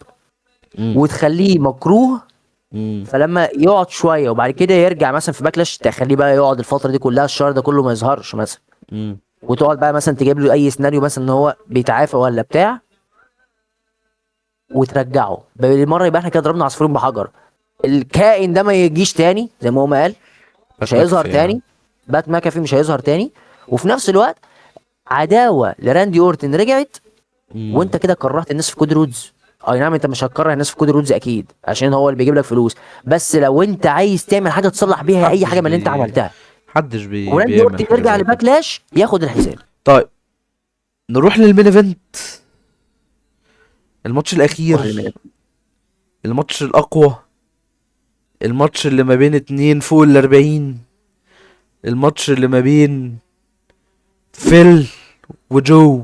مم. وتخليه مكروه. مم. فلما يقعد شويه وبعد كده يرجع مثلا في باكلاش، تخليه بقى يقعد الفتره دي كلها، الشهر ده كله ما يظهرش مثلا. مم. وتقعد بقى مثلا تجيب له اي سيناريو مثلا ان هو بيتعافى ولا بتاع، وترجعه بالمره. يبقى احنا كده ضربنا عصفورين بحجر. الكائن ده ما يجيش تاني زي ما هو ما قال، مش بات هيظهر ماكافي يعني. تاني. بات ماكافي مش هيظهر تاني. وفي نفس الوقت عداوه لراندي اورتن رجعت، مم. وانت كده كرهت الناس في كودي رودز. اي نعم، انت مش هتكره الناس في كودي رودز اكيد عشان هو اللي بيجيب لك فلوس، بس لو انت عايز تعمل حاجه تصلح بيها اي محدش حاجه من اللي انت عملتها، بيعمل وراندي اورتن حاجة يرجع زي كده. لباكلاش ياخد الحزام. طيب، نروح للمين ايفنت. الماتش الاخير. الماتش الاقوى. الماتش اللي ما بين اتنين فوق ال40. الماتش اللي ما بين فيل وجو.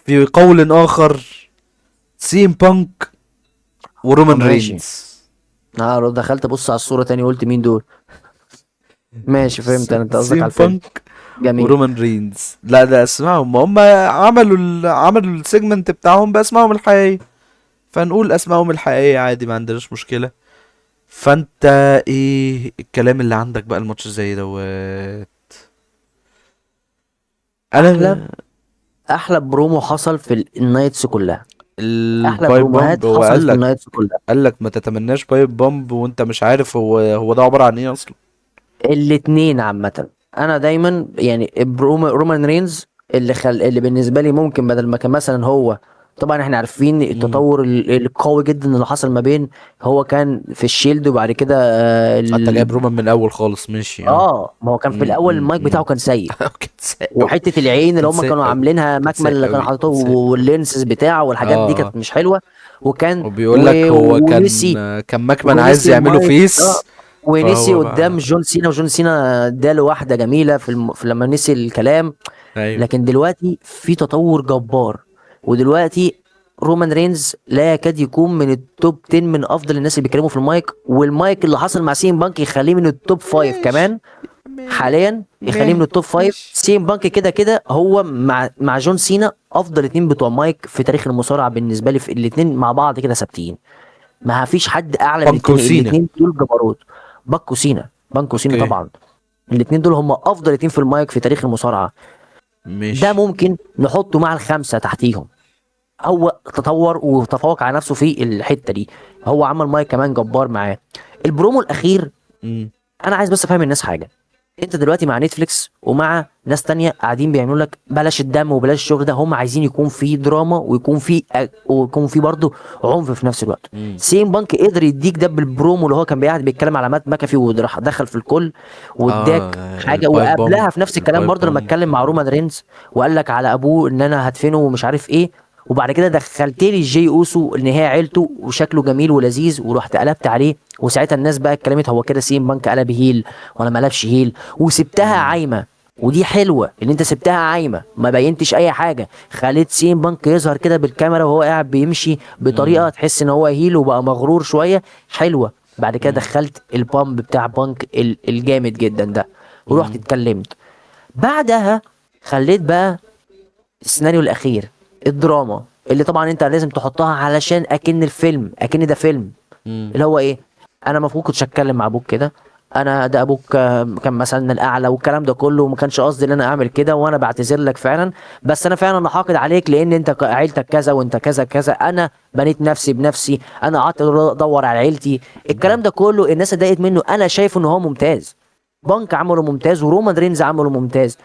في قول اخر، سيم بانك ورومان ماشي. رينز. لو دخلت بص على الصوره تاني قلت مين دول. ماشي فهمت، انت قصدك سيم على الفيلم. بانك جميل. ورومان رينز. لا ده اسمائهم، هم عملوا السيجمنت بتاعهم باسمائهم الحقيقية، فنقول اسمائهم الحقيقية عادي، ما عندناش مشكلة. فانت ايه الكلام اللي عندك بقى الماتش زي دوت؟ احلى انا. احلى برومو حصل في النايتس كلها. احلى البايب بامب، بروموهات هو حصلت قال في لك النايتس كلها. قال لك ما تتمناش بايب بامب وانت مش عارف هو ده عبارة عن ايه اصلا. الاتنين عامة، انا دايما يعني رومان رينز اللي بالنسبة لي ممكن بدل ما كان مثلا هو، طبعا احنا عارفين امم. التطور القوي جدا اللي حصل ما بين، هو كان في الشيلد وبعد كده انت جايب رومان من الاول خالص، ماشي اه. ما هو كان في الاول المايك بتاعه كان سيء. كان سيء قوي. وحته العين اللي كان هم سيء كانوا قوي. عاملينها كان مكمل سيء اللي كانوا قوي. حاططوه، كان سيء قوي. واللينسز بتاعه والحاجات دي اه. كانت مش حلوه. وكان وبيقول لك هو ونسي. كان ماكمان عايز ونسي يعمله المايك. فيس. ونسي فهو قدام بقى. جون سينا، وجون سينا اداله واحده جميله في لما نسي الكلام. ايوه. لكن دلوقتي في تطور جبار. ودلوقتي رومان رينز لا يكاد يكون من التوب 10 من افضل الناس اللي بيتكلموا في المايك، والمايك اللي حصل مع سين بانك يخليه من التوب 5 ماشي. كمان. حاليا يخليه من التوب 5. ماشي. سين بانك كده كده هو مع جون سينا افضل اتنين بتوع مايك في تاريخ المصارعه بالنسبه لي، في الاتنين مع بعض كده ثابتين. ما فيش حد اعلى من بانكو التاني، سينا. الاتنين دول جبروت. بانكو سينا، بانكو سينا اوكي. طبعا. الاتنين دول هم افضل اتنين في المايك في تاريخ المصارعه. ده ماشي. ممكن نحطه مع الخمسه تحتيهم. هو تطور وتفوق على نفسه في الحته دي. هو عمل مايك كمان جبار معاه. البرومو الاخير، مم. انا عايز بس افهم الناس حاجه. انت دلوقتي مع نتفليكس ومع ناس تانية قاعدين بيعملوا لك بلاش الدم وبلاش الشغل ده، هم عايزين يكون في دراما ويكون في برضه عنف في نفس الوقت. مم. سين بانك قدر يديك ده بالبرومو اللي هو كان قاعد بيتكلم على مات مكافي وراح دخل في الكل واداك حاجه. البايب بومب. وقبلها في نفس الكلام البايب برضه لما بومب. اتكلم مع رومان رينز وقال لك على ابوه ان انا هدفنه ومش عارف ايه. وبعد كده دخلت لي جي اوسو ان هي عيلته وشكله جميل ولذيذ، ورحت قلبت عليه. وساعتها الناس بقى اتكلمت هو كده سين بانك قلب هيل ولا ما قلبش هيل، وسبتها مم. عايمه. ودي حلوه ان انت سبتها عايمه، ما بينتش اي حاجه، خليت سين بانك يظهر كده بالكاميرا وهو قاعد بيمشي بطريقه مم. تحس ان هو هيل وبقى مغرور شويه. حلوه. بعد كده مم. دخلت البامب بتاع بانك الجامد جدا ده، ورحت مم. اتكلمت. بعدها خليت بقى السيناريو الاخير، الدراما اللي طبعا انت لازم تحطها علشان اكن الفيلم، اكن ده فيلم. مم. اللي هو ايه؟ انا المفروض كنتش اتكلم مع ابوك كده. انا ده ابوك كان مثلا الاعلى والكلام ده كله، وما كانش قصدي ان انا اعمل كده، وانا بعتذر لك فعلا. بس انا فعلا حاقد عليك لان انت عيلتك كذا وانت كذا كذا. انا بنيت نفسي بنفسي، انا قعدت ادور على عيلتي. الكلام ده كله الناس اتضايقت منه. انا شايف ان هو ممتاز. بانك عمله ممتاز ورومان رينز عمله ممتاز.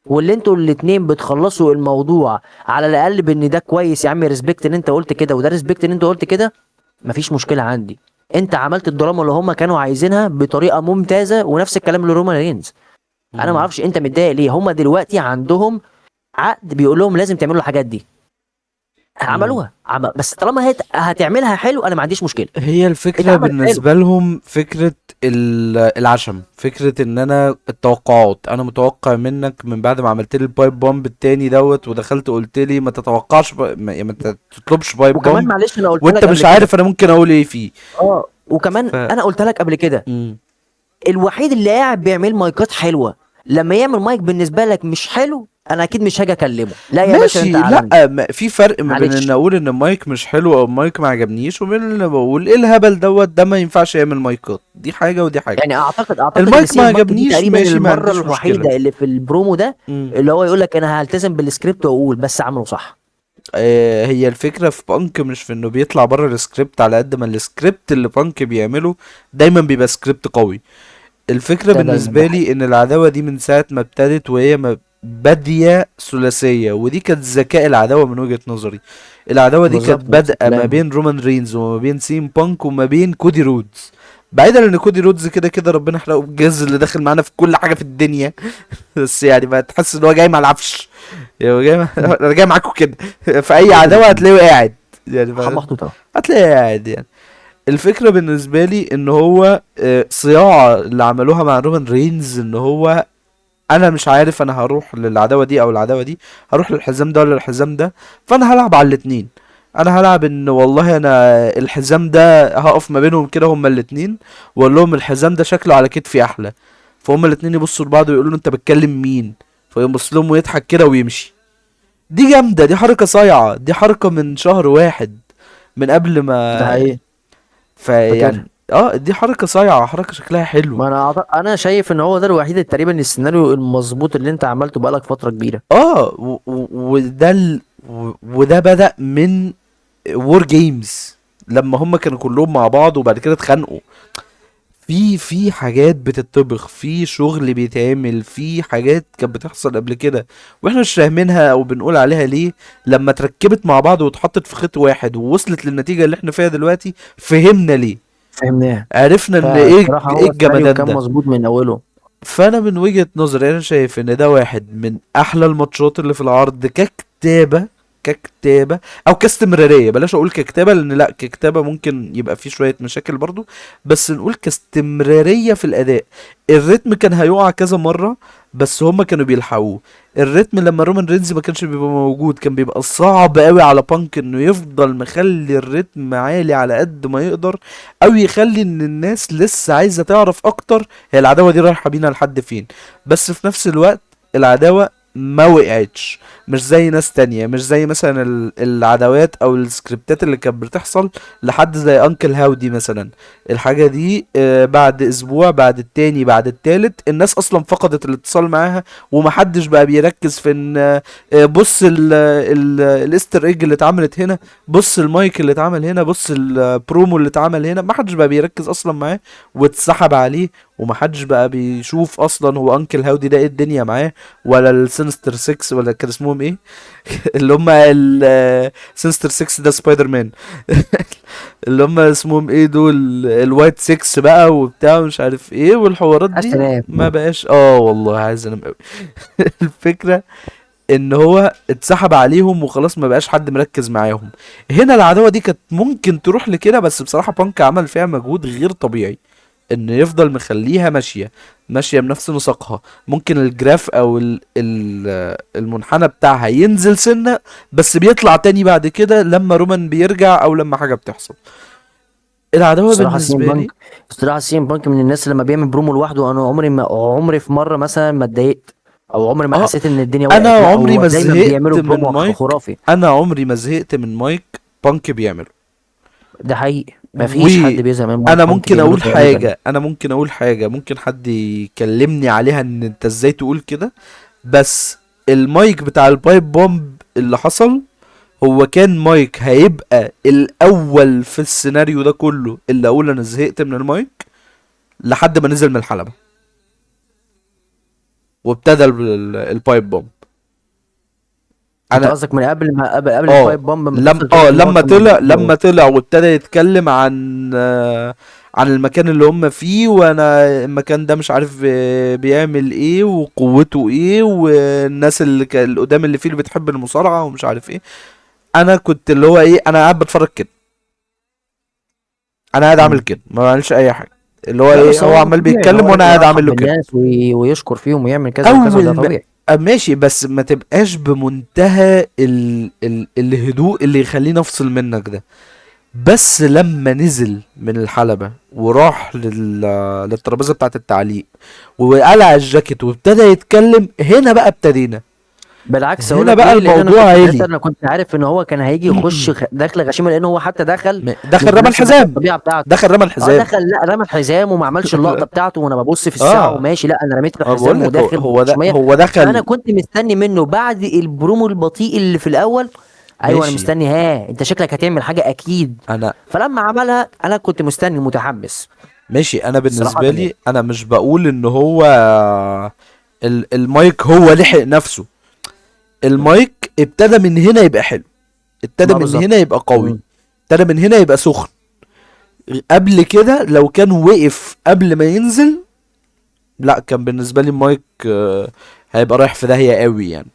واللي انتوا الاتنين بتخلصوا الموضوع على الاقل بان ده كويس يا عم، ريسبكت ان انت قلت كده، وده ريسبكت ان انت قلت كده. مفيش مشكله عندي. انت عملت الدراما اللي هم كانوا عايزينها بطريقه ممتازه، ونفس الكلام لرومان رينز. انا ما مم. اعرفش انت متضايق ليه. هم دلوقتي عندهم عقد بيقول لهم لازم تعملوا الحاجات دي. مم. عملوها بس طالما هتعملها حلو انا ما عنديش مشكله. هي الفكرة اتعملت حلو. بالنسبة لهم فكرة العشم، فكرة ان انا التوقعات، انا متوقع منك من بعد ما عملت لي البايب بومب التاني دوت ودخلت قلت لي ما تتوقعش ما تطلبش بايب وكمان بومب معلش انا قلت وانت لك قبل مش كده. عارف انا ممكن اقول ايه فيه. وكمان ف انا قلت لك قبل كده، مم. الوحيد اللي قاعد بيعمل مايكات حلوه. لما يعمل مايك بالنسبه لك مش حلو انا اكيد مش هاجي اكلمه. لا يا باشا انت ماشي. لا، عالمي. في فرق ما بين ان معلش. اقول ان المايك مش حلو او المايك ما عجبنيش، وبين ان بقول ايه الهبل دوت، ده ما ينفعش يعمل مايكات. دي حاجة ودي حاجة. يعني اعتقد ان المايك ما سي ام بانك دي عجبنيش، تقريبا ماشي، ما المره عنديش مشكلة. الوحيده اللي في البرومو ده مم. اللي هو يقول لك انا هلتزم بالسكريبت واقول بس عمله صح. هي الفكرة في بانك مش في انه بيطلع بره السكريبت، على قد ما السكريبت اللي بانك بيعمله دايما بيبقى سكريبت قوي. الفكرة ده دايما ده بالنسبة حقيقي. لي ان العداوة دي من ساعة ما ابتدت وهي بادية ثلاثية، ودي كانت ذكاء العداوة من وجهة نظري. العداوة دي كانت بالظبط نفس بادئة ما الكلام. بين رومان رينز وما بين سيم بانك وما بين كودي رودز. بعيدا ان كودي رودز كده كده ربنا يحرقه بالجز اللي داخل معانا في كل حاجة في الدنيا. بس يعني بقى تحس ان هو جاي مع العفش. يعني هو جاي انا جاي معاكم كده. في اي كده كده عداوة هتلاقيه قاعد يعني محطوطه. هتلاقيه قاعد يعني. الفكرة بالنسبة لي ان هو صياعة اللي عملوها مع رومان رينز، ان هو انا مش عارف انا هروح للعداوة دي او العداوة دي، هروح للحزام ده ولا الحزام ده، فانا هلعب على الاتنين. انا هلعب ان والله انا الحزام ده هقف ما بينهم كده هما الاتنين، واقول لهم الحزام ده شكله على كتفي احلى، فهم الاتنين يبصوا لبعض ويقولوا له انت بتكلم مين، فيبص لهم ويضحك كده ويمشي. دي جامدة، دي حركة صايعة، دي حركة من شهر واحد، من قبل ده ما حقيقي. فاكر. فيعني دي حركة صايعة، حركة شكلها حلو. ما انا شايف ان هو ده الوحيد تقريبا السيناريو المظبوط اللي انت عملته بقالك فتره كبيره. وده بدأ من وور جيمز لما هم كانوا كلهم مع بعض وبعد كده اتخانقوا. في حاجات بتطبخ، في شغل بيتعمل، في حاجات كانت بتحصل قبل كده واحنا مش فاهمينها او بنقول عليها ليه. لما اتركبت مع بعض واتحطت في خيط واحد ووصلت للنتيجة اللي احنا فيها دلوقتي، فهمنا ليه، فهمناه. عرفنا ان فبصراحه ايه هو السيناريو الجمدان كان ده. مظبوط من اوله. فانا من وجهة نظري انا شايف ان ده واحد من احلى الماتشات اللي في العرض ككتابة، ككتابة او كاستمرارية. بلاش اقول ككتابة لان لا، ككتابة ممكن يبقى فيه شوية مشاكل برضو، بس نقول كاستمرارية في الاداء. الريتم كان هيقع كذا مرة بس هما كانوا بيلحقوه. الريتم لما رومان رينز ما كانش بيبقى موجود كان بيبقى صعب قوي على بانك انه يفضل مخلي الريتم عالي على قد ما يقدر، او يخلي ان الناس لسه عايزة تعرف اكتر هي العداوة دي رايحة بينا لحد فين. بس في نفس الوقت العداوة ما وقعتش، مش زي ناس تانية، مش زي مثلا العداوات او السكريبتات اللي كانت بتحصل لحد زي انكل هاودي مثلا. الحاجة دي بعد اسبوع، بعد التاني، بعد التالت، الناس اصلا فقدت الاتصال معاها، ومحدش بقى بيركز في ان بص الاستر ايج اللي اتعملت هنا، بص المايك اللي اتعمل هنا، بص البرومو اللي اتعمل هنا، محدش بقى بيركز اصلا معاه واتسحب عليه. ومحدش بقى بيشوف اصلا هو انكل هاودي ده ايه الدنيا معاه، ولا السينستر 6 ولا كان اسمهم ايه اللي هم السينستر 6 ده سبايدر مان اللي هم اسمهم ايه دول الوايت 6 بقى وبتاع مش عارف ايه والحوارات عايز دي. تنام. ما بقاش والله عايز انام قوي. الفكرة ان هو اتسحب عليهم وخلاص ما بقاش حد مركز معاهم. هنا العداوة دي كانت ممكن تروح لكده، بس بصراحة بانك عمل فيها مجهود غير طبيعي ان يفضل مخليها ماشية بنفس نسقها. ممكن الجراف او المنحنى بتاعها ينزل سنة، بس بيطلع تاني بعد كده لما رومان بيرجع او لما حاجة بتحصل. العداوة الصراحه سي ام بالنسبة لي بانك الصراحه سي ام بانك من الناس اللي لما بيعمل برومو لوحده انا عمري في مره مثلا ما اتضايقت، او عمري ما اه حسيت ان الدنيا انا وقعت. لا عمري هو ما دايما زهقت بيعملوا من برومو مايك. خرافي. انا عمري ما زهقت من مايك بانك بيعمله. ده حقيقي، ما فيش حد بيزهق من مايك وانا بانك ممكن بيعمله اقول تقريبا. حاجة ممكن حد يكلمني عليها ان انت ازاي تقول كده، بس المايك بتاع البايب بومب اللي حصل هو كان مايك هيبقى الاول في السيناريو ده كله اللي اقول انا زهقت من المايك لحد ما نزل من الحلبة وابتدى البايب بومب. انت انا قصدك من قبل ما قبل اه البايب بامب ما لم تحصل تقول لك ان هو لما كان طلع بيبدأ. وابتدى يتكلم عن المكان اللي هم فيه، وانا المكان ده مش عارف بيعمل ايه وقوته ايه، والناس القدام اللي فيه اللي بتحب المصارعة ومش عارف ايه. انا كنت اللي هو ايه، انا قاعد بتفرج كده، انا قاعد اعمل مم. كده ما بعملش اي حاجة. اللي هو لا ايه، بس هو هو عمال طبيعي ان بيتكلم هو وانا لازم قاعد اعمل يرحب له كده. بالناس ويشكر فيهم ويعمل كذا وكذا، وده اول ما طبيعي. ماشي، بس ما تبقاش بمنتهى الهدوء اللي يخليني افصل منك ده. بس لما نزل من الحلبة وراح للترابيزة بتاعة التعليق وقلع الجاكيت وابتدى يتكلم، هنا بقى ابتدينا، بالعكس اقول هنا لك بقى ليه، لان انا الموضوع كنت ساعتها عالي. انا كنت عارف ان هو كان هيجي يخش دخله غشيمه، لان هو حتى دخل دخل مش رمى بنفس حتى الحزام، الطبيعه بتاعته. دخل رمى اه الحزام. دخل، لا رمى الحزام وما عملش اللقطه بتاعته وانا ببص في الساعه اه وماشي، لا انا رميت بقول الحزام لك وداخل بغشوميه. هو فانا دخل. كنت مستني منه بعد البرومو البطيء اللي في الاول. ايوه انا ماشي. مستني، انت شكلك هتعمل حاجه اكيد. انا فلما عملها انا كنت مستني متحمس. ماشي، انا صراحه بالنسبة يعني. لي انا مش بقول ان هو المايك هو لحق نفسه. المايك ابتدى من هنا يبقى حلو، ابتدى ما من بالظبط. هنا يبقى قوي، مم. ابتدى من هنا يبقى سخن. قبل كده لو كان وقف قبل ما ينزل، لا كان بالنسبه لي مايك هيبقى رايح في داهيه قوي يعني.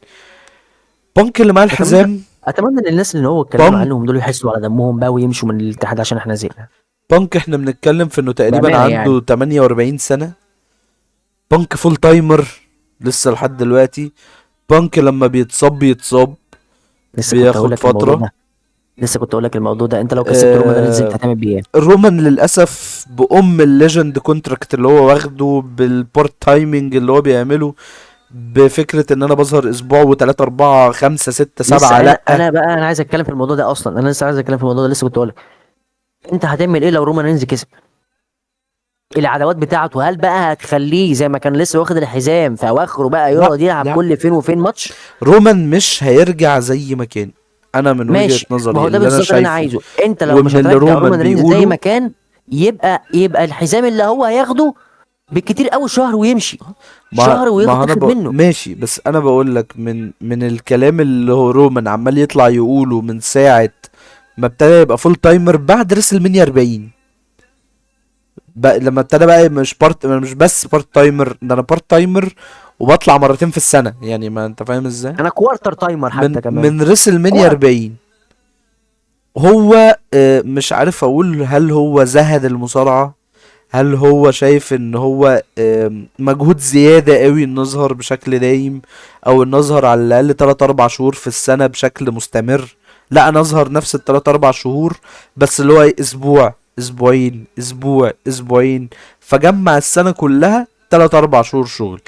بانك اللي معاه اتمنى الحزام. اتمنى ان الناس اللي هو اتكلمنا بانك عنهم دول يحسوا على دمهم بقى ويمشوا من الاتحاد عشان احنا زهقنا. بانك احنا بنتكلم في انه تقريبا بامانه يعني. عنده 48 سنه. بانك فول تايمر لسه لحد دلوقتي. بانك لما بيتصاب لسه كنت هقول بياخد لك الموضوع فتره. ده لسه كنت هقول لك الموضوع ده، انت لو كسبت رومان رينز انت آه هتعمل بيه ايه؟ رومان للاسف الليجند كونتراكت اللي هو واخده بالبورت تايمنج اللي هو بيعمله، بفكرة ان انا بظهر اسبوع وتلاتة اربعة خمسة ستة لسه سبعة انا لأ. انا بقى انا عايز اتكلم في الموضوع ده اصلا، انا لسه عايز اتكلم في الموضوع ده، لسه كنت هقول لك انت هتعمل ايه لو رومان رينز كسب؟ العداوات بتاعته هل بقى هتخليه زي ما كان لسه واخد الحزام في اواخره بقى لا يقعد يلعب لا، كل فين وفين ماتش؟ رومان مش هيرجع زي ما كان. انا من وجهة ماشي، ما نظري هو ده اللي انا بالظبط اللي انا شايفه عايزه. انت لو مش ومن اللي هترجع رومان رومان رينز زي بيقوله. ما كان، يبقى الحزام اللي هو هياخده بالكتير قوي شهر ويمشي، شهر ما ويتاخد منه. ماشي، بس انا بقول لك من الكلام اللي هو رومان عمال يطلع يقوله من ساعة ما ابتدى يبقى فول تايمر بعد ريسل مانيا 40. بقى لما ابتدى بقى مش بس بارت تايمر، ده انا بارت تايمر وبطلع مرتين في السنة، يعني ما انت فاهم ازاي. انا كوارتر تايمر حتى كمان. من ريسل مانيا كوارتر. 40 هو مش عارف اقول هل هو زهد المصارعة، هل هو شايف ان هو مجهود زيادة قوي ان نظهر بشكل دايم، او ان نظهر على الاقل 3 4 شهور في السنة بشكل مستمر؟ لا، انا اظهر نفس ال 3 4 شهور، بس اللي هو اسبوع اسبوعين اسبوع اسبوعين، فجمع السنة كلها 3 4 شهور شغل،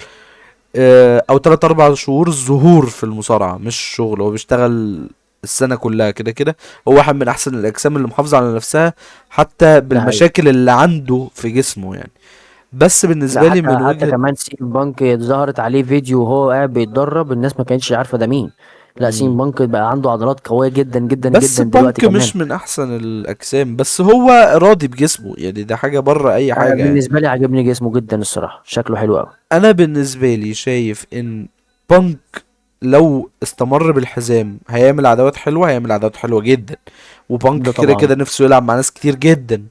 او 3 4 شهور ظهور في المصارعة، مش شغل. هو بيشتغل السنة كلها كده كده. هو واحد من احسن الاجسام اللي محافظة على نفسها حتى ده حقيقي. بالمشاكل اللي عنده في جسمه يعني. بس لا، بالنسبة لي من حتى وجهة. كمان سين بانك ظهرت عليه فيديو وهو قاعد بيتدرب، الناس ما كانتش عارفة ده مين. لا، سين مم. بانك بقى عنده عضلات قوية جدا جدا بس جدا دلوقتي بانك كمان. مش من احسن الاجسام، بس هو راضي بجسمه يعني، ده حاجة بره اي أنا حاجة يعني. بالنسبة لي عجبني جسمه جدا الصراحة، شكله حلو قوي. انا بالنسبة لي شايف ان بانك لو استمر بالحزام هيعمل عداوات حلوة، هيعمل عداوات حلوة جدا. وبانك ده كده طبعا. كده نفسه يلعب مع ناس كتير جدا،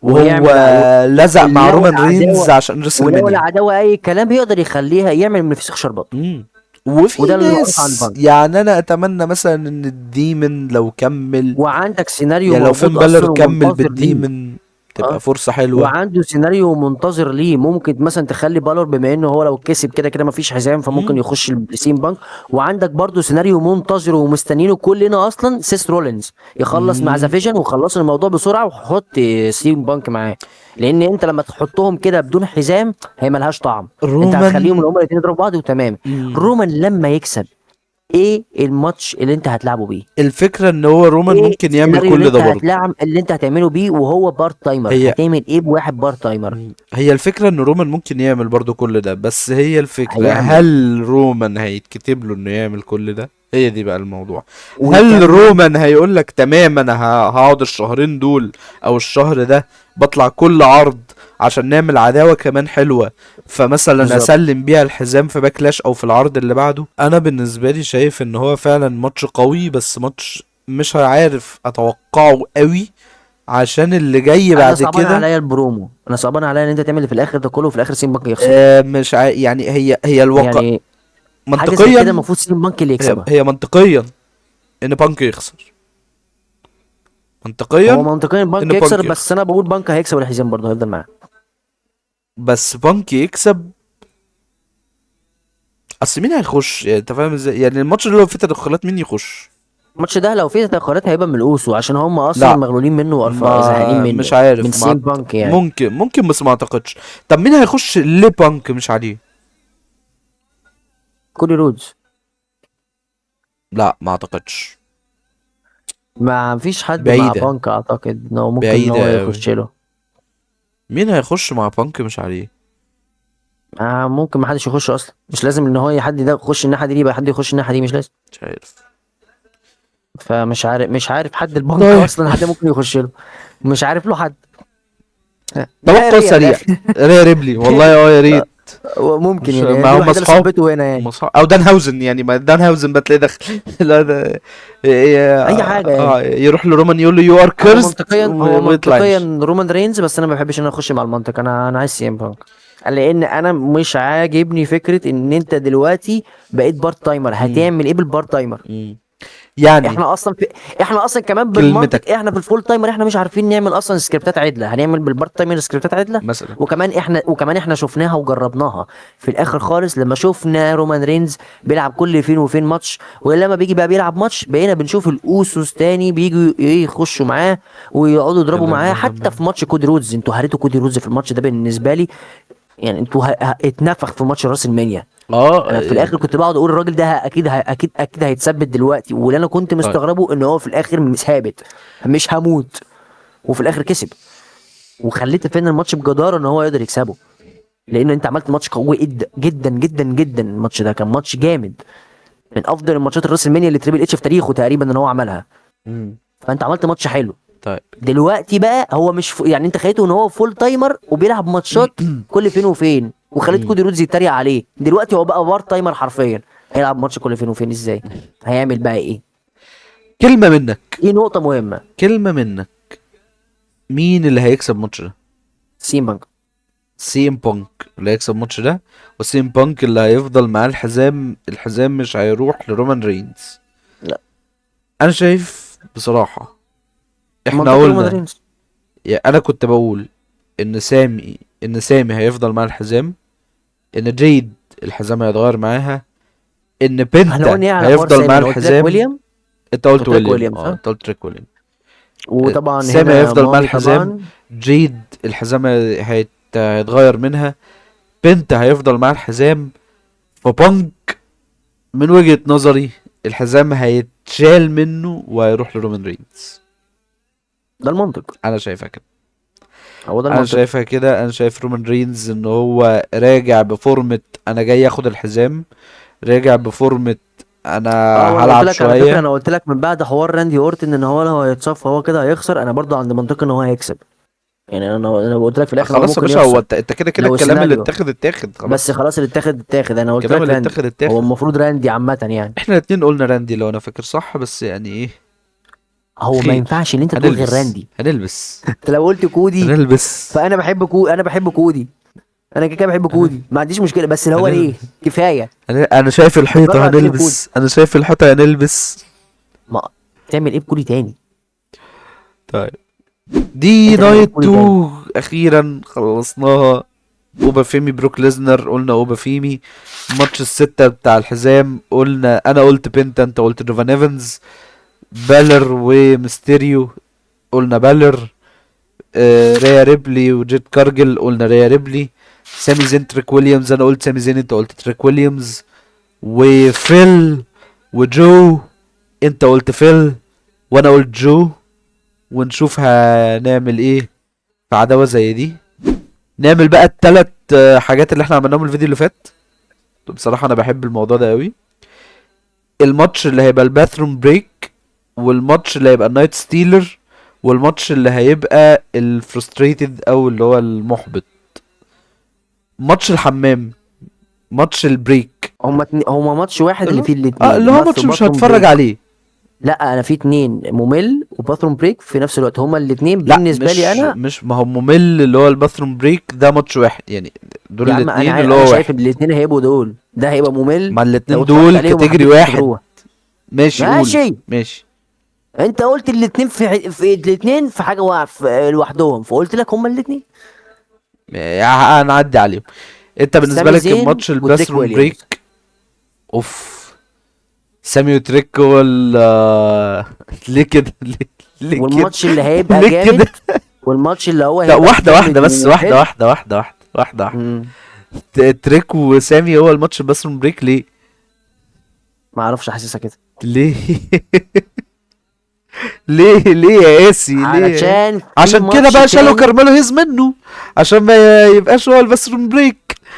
وهو ويعمل لزق مع لو رومان رينز العداوة عشان ولو ريسلمانيا. العداوة أي كلام يقدر يخليها يعمل من الفسيخ شربات. مم. وفي وده المعروف عن ناس بانك. يعني انا اتمنى مثلا ان الديمن لو كمل، وعندك سيناريو يعني لو موجود فين بالر أصلا كمل ومنتظر ليه. بالديمن تبقى اه. فرصة حلوة. وعنده سيناريو منتظر ليه، ممكن مثلا تخلي بالور بما انه هو لو كسب كده كده مفيش حزام فممكن مم. يخش السيم بانك. وعندك برضو سيناريو منتظر ومستنينه كلنا اصلا، سيس رولينز يخلص مع ذا مم. فيجن وخلص الموضوع بسرعه وحط سيم بانك معاه. لان انت لما تحطهم كده بدون حزام هي ملهاش طعم. انت هتخليهم رومان. اللي هما الاثنين يضربوا بعض وتمام. مم. رومان لما يكسب، ايه الماتش اللي انت هتلعبه بيه؟ الفكرة ان هو رومان ايه ممكن يعمل السيناريو اللي كل ده انت برضه. هتلعب اللي انت هتعمله بيه وهو بارت تايمر؟ هي هتعمل ايه بواحد بارت تايمر؟ هي الفكرة ان رومان ممكن يعمل برضو كل ده، بس هي الفكرة هيعمل. هل رومان هيتكتب له انه يعمل كل ده؟ هي دي بقى الموضوع. هل وكمان رومان هيقول لك تمام انا هقعد الشهرين دول او الشهر ده بطلع كل عرض عشان نعمل عداوة كمان حلوة، فمثلا بالظبط. اسلم بيها الحزام في باكلاش او في العرض اللي بعده؟ انا بالنسبة لي شايف ان هو فعلا ماتش قوي، بس ماتش مش عارف اتوقعه قوي عشان اللي جاي انا بعد صعبان كده. عليا البرومو، انا صعبان عليا ان انت تعمل اللي في الاخر ده كله وفي الاخر سين بانك يخسر. مش يعني هي الواقع يعني حاجه زي كده منطقيا. المفروض سين بانك اللي يكسبها. هي منطقيا ان بانك يخسر، هو منطقيا منطقيا ان بانك يكسر، بانك بس يخسر، انا بقول بانك هيكسب الحزام برضه هيفضل معاه. بس بانك يكسب. اصل مين هيخش يعني؟ انت فاهم ازاي يعني الماتش اللي هو فيه تدخلات مين يخش؟ الماتش ده لو فيه تدخلات هيبقى من الاوسو عشان هم اصلا لا، مغلولين منه زهقانين ما مش منه. من عارف سين بانك يعني. ممكن بس ما اعتقدش. طب مين هيخش لبانك مش عليه؟ كودي رودز. لا ما اعتقدش. ما فيش حد مع بعيدة، بانك اعتقد ان هو ممكن ان هو بعيدة قوي. يخش له. مين هيخش مع بانك مش عليه؟ ممكن ما حدش يخش اصلا، مش لازم ان هو حد ده يخش الناحيه دي يبقى حد يخش الناحيه دي، مش لازم. مش عارف. فمش عارف، مش عارف حد البنك طيب، اصلا حد ممكن يخش له. مش عارف له حد. لا توقع ريا من سريع. الاخر. ريا ريبلي والله يا ريت. ممكن مش يعني ما دي هم الوحيده اللي اصحاب، ثبته هنا يعني. او دانهاوزن يعني، ما دانهاوزن بتلاقي دخل لا ده اي حاجه يعني. يروح لرومان يقول له يو ار هو كيرست منطقيا هو ويطلع يمشي. منطقيا رومان رينز، بس انا ما بحبش ان انا اخش مع المنطق، انا عايز سي ام بانك. لان انا مش عاجبني فكره ان انت دلوقتي بقيت بارت تايمر، مم. هتعمل ايه بالبارت تايمر؟ مم. يعني احنا اصلا احنا اصلا كمان كلمتك بالمنطق احنا في الفول تايمر احنا مش عارفين نعمل اصلا سكريبتات عدله، هنعمل بالبارت تايمر سكريبتات عدله؟ مثلا. وكمان احنا شفناها وجربناها في الاخر خالص لما شفنا رومان رينز بيلعب كل فين وفين ماتش، ولما بيجي بقى بيلعب ماتش بقينا بنشوف الاوسوس تاني بيجوا يخشوا معاه ويقعدوا يضربوا كلام معاه. مهم حتى أوي. في ماتش كودي رودز انتوا هريتوا كودي رودز في الماتش ده بالنسبه لي. يعني انتوا اتنفخ في ماتش راس المنيا. اه انا في الاخر كنت بقعد اقول الراجل ده اكيد هيتثبت دلوقتي، واللي انا كنت طيب. مستغربه ان هو في الاخر مش ثابت، مش هموت، وفي الاخر كسب. وخليت فين الماتش بجداره ان هو يقدر يكسبه. لان انت عملت ماتش قوي جدا جدا جدا جدا، الماتش ده كان ماتش جامد، من افضل الماتشات الراس المنيا اللي تريبل اتش في تاريخه تقريبا ان هو عملها. مم. فانت عملت ماتش حلو. طيب. دلوقتي بقى هو مش يعني انت خليته ان هو فول تايمر وبيلعب ماتشات كل فين وفين، وخليت مم. كودي رودز يتريق عليه. دلوقتي هو بقى بارت تايمر حرفيا، هيلعب ماتش كل فين وفين ازاي؟ هيعمل بقى ايه؟ كلمة منك، دي نقطة مهمة. كلمة منك، مين اللي هيكسب الماتش ده؟ سيم بانك. سيم بانك اللي هيكسب الماتش ده، وسيم بانك اللي هيفضل معاه الحزام. الحزام مش هيروح لرومان رينز. لا، انا شايف بصراحة احنا منطقي رومان قلنا، رينز. يعني انا كنت بقول ان سامي هيفضل مع الحزام، ان جيد الحزام هيتغير معاها، ان احنا قلنا بنتا ايه على حوار هيفضل سامي؟ مع انا قلت لك الحزام. ويليام. انت قلت قلت لك ويليام، ويليام صح. انت قلت تريك ويليام. وطبعا سامي هنا هيفضل مع مامي الحزام، طبعا. جيد الحزام هيتغير منها، بنتا هيفضل مع الحزام. فبانك من وجهة نظري الحزام هيتشال منه وهيروح لرومان رينز. ده المنطق. انا شايفها كده. هو ده انا المنطق. شايفها كده، انا شايف رومان رينز ان هو راجع بفورمة انا جاي اخد الحزام، راجع بفورمة انا وانا قلت هلعب لك على فكره، شوية. انا قلت لك من بعد حوار راندي اورتن ان هو لو هيتصف هو كده هيخسر. انا برضو عند منطقي ان هو هيكسب. يعني انا قلت لك في الاخر ان هو خلاص يا ممكن باشا، هو يخسر انت كده كده لو الكلام اللي السيناريو. اتاخد بس خلاص. خلاص اللي اتاخد انا قلت الكلام لك اللي راندي. هو اتاخد. المفروض راندي عامه يعني. احنا الاتنين قلنا راندي لو انا فاكر صح، بس يعني ايه، هو ما خير. ينفعش ان انت تقول غير هنلبس راندي. هنلبس انت لو قلت كودي هنلبس فانا بحب انا بحب كودي. انا كده كده بحب هن- كودي، ما عنديش مشكله، بس اللي هو ليه هنلبس. كفايه. انا شايف الحيطة اتجرأ تاني بكودي. هنلبس، انا شايف الحيطة هنلبس. ما تعمل ايه بكودي تاني؟ طيب، دي انت تعمل ايه نايت بكودي تاني؟ 2 اخيرا خلصناها. اوبا فيمي بروك ليزنر، قلنا اوبا فيمي. ماتش الستة بتاع الحزام قلنا، انا قلت بنتا، انت قلت جوفان ايفنز. بالر وميستيريو، قلنا بالر. ريا ريبلي وجيت كارجل، قلنا ريا ريبلي. سامي زين تريك ويليامز، انا قلت سامي زين، انت قلت تريك ويليامز. وفيل وجو، انت قلت فيل وانا قلت جو. ونشوف هنعمل ايه في عداوة زي دي. نعمل بقى التلات حاجات اللي احنا عملناهم الفيديو اللي فات. بصراحة انا بحب الموضوع ده قوي. الماتش اللي هيبقى الباثروم بريك، والماتش اللي هيبقى النايت ستيلر، والماتش اللي هيبقى الفرستريتد او اللي هو المحبط. ماتش الحمام، ماتش البريك. هما ماتش واحد اللي اللي فيه اللي الاتنين هو بس ماتش مش باثروم هتفرج بريك. عليه. لا انا في اتنين ممل وباثروم بريك في نفس الوقت، هما الاتنين لا بالنسبه لي انا. مش ما هو ممل اللي هو الباثروم بريك ده ماتش واحد يعني. دول يا عم انا الاتنين اللي انا هو شايف واحد. ان الاتنين هيبقوا دول، ده هيبقى ممل ما لو الاتنين اتفرجت دول عليه وما كاتيجوري حبيتش واحد. تروح. ماشي قول. ماشي. ماشي. انت قلت الاتنين في الاتنين في حاجه لوحدهم، فقلت لك هما الاتنين. هنعدي عليهم. انت بالنسبة سامي لك زين الماتش وتريك الباثروم ويليامز. بريك. اوف. سامي وتريك ولا ليه كده؟ ليه كده؟ والماتش اللي هيبقى ليه كده؟ جامد، والماتش اللي هو لا، هيبقى واحدة واحدة جامد بس، واحدة وحلو. واحدة واحدة واحدة واحدة واحدة. مم. تريك وسامي هو الماتش الباثروم بريك ليه؟ ما اعرفش، حاسسها كده. ليه؟ ليه يا ياسي، ليه يا ياسي؟ علشان في عشان كده ماتش بقى شالوا تاني. كارميلو هيز منه، عشان ما يبقاش هو الباثروم بريك.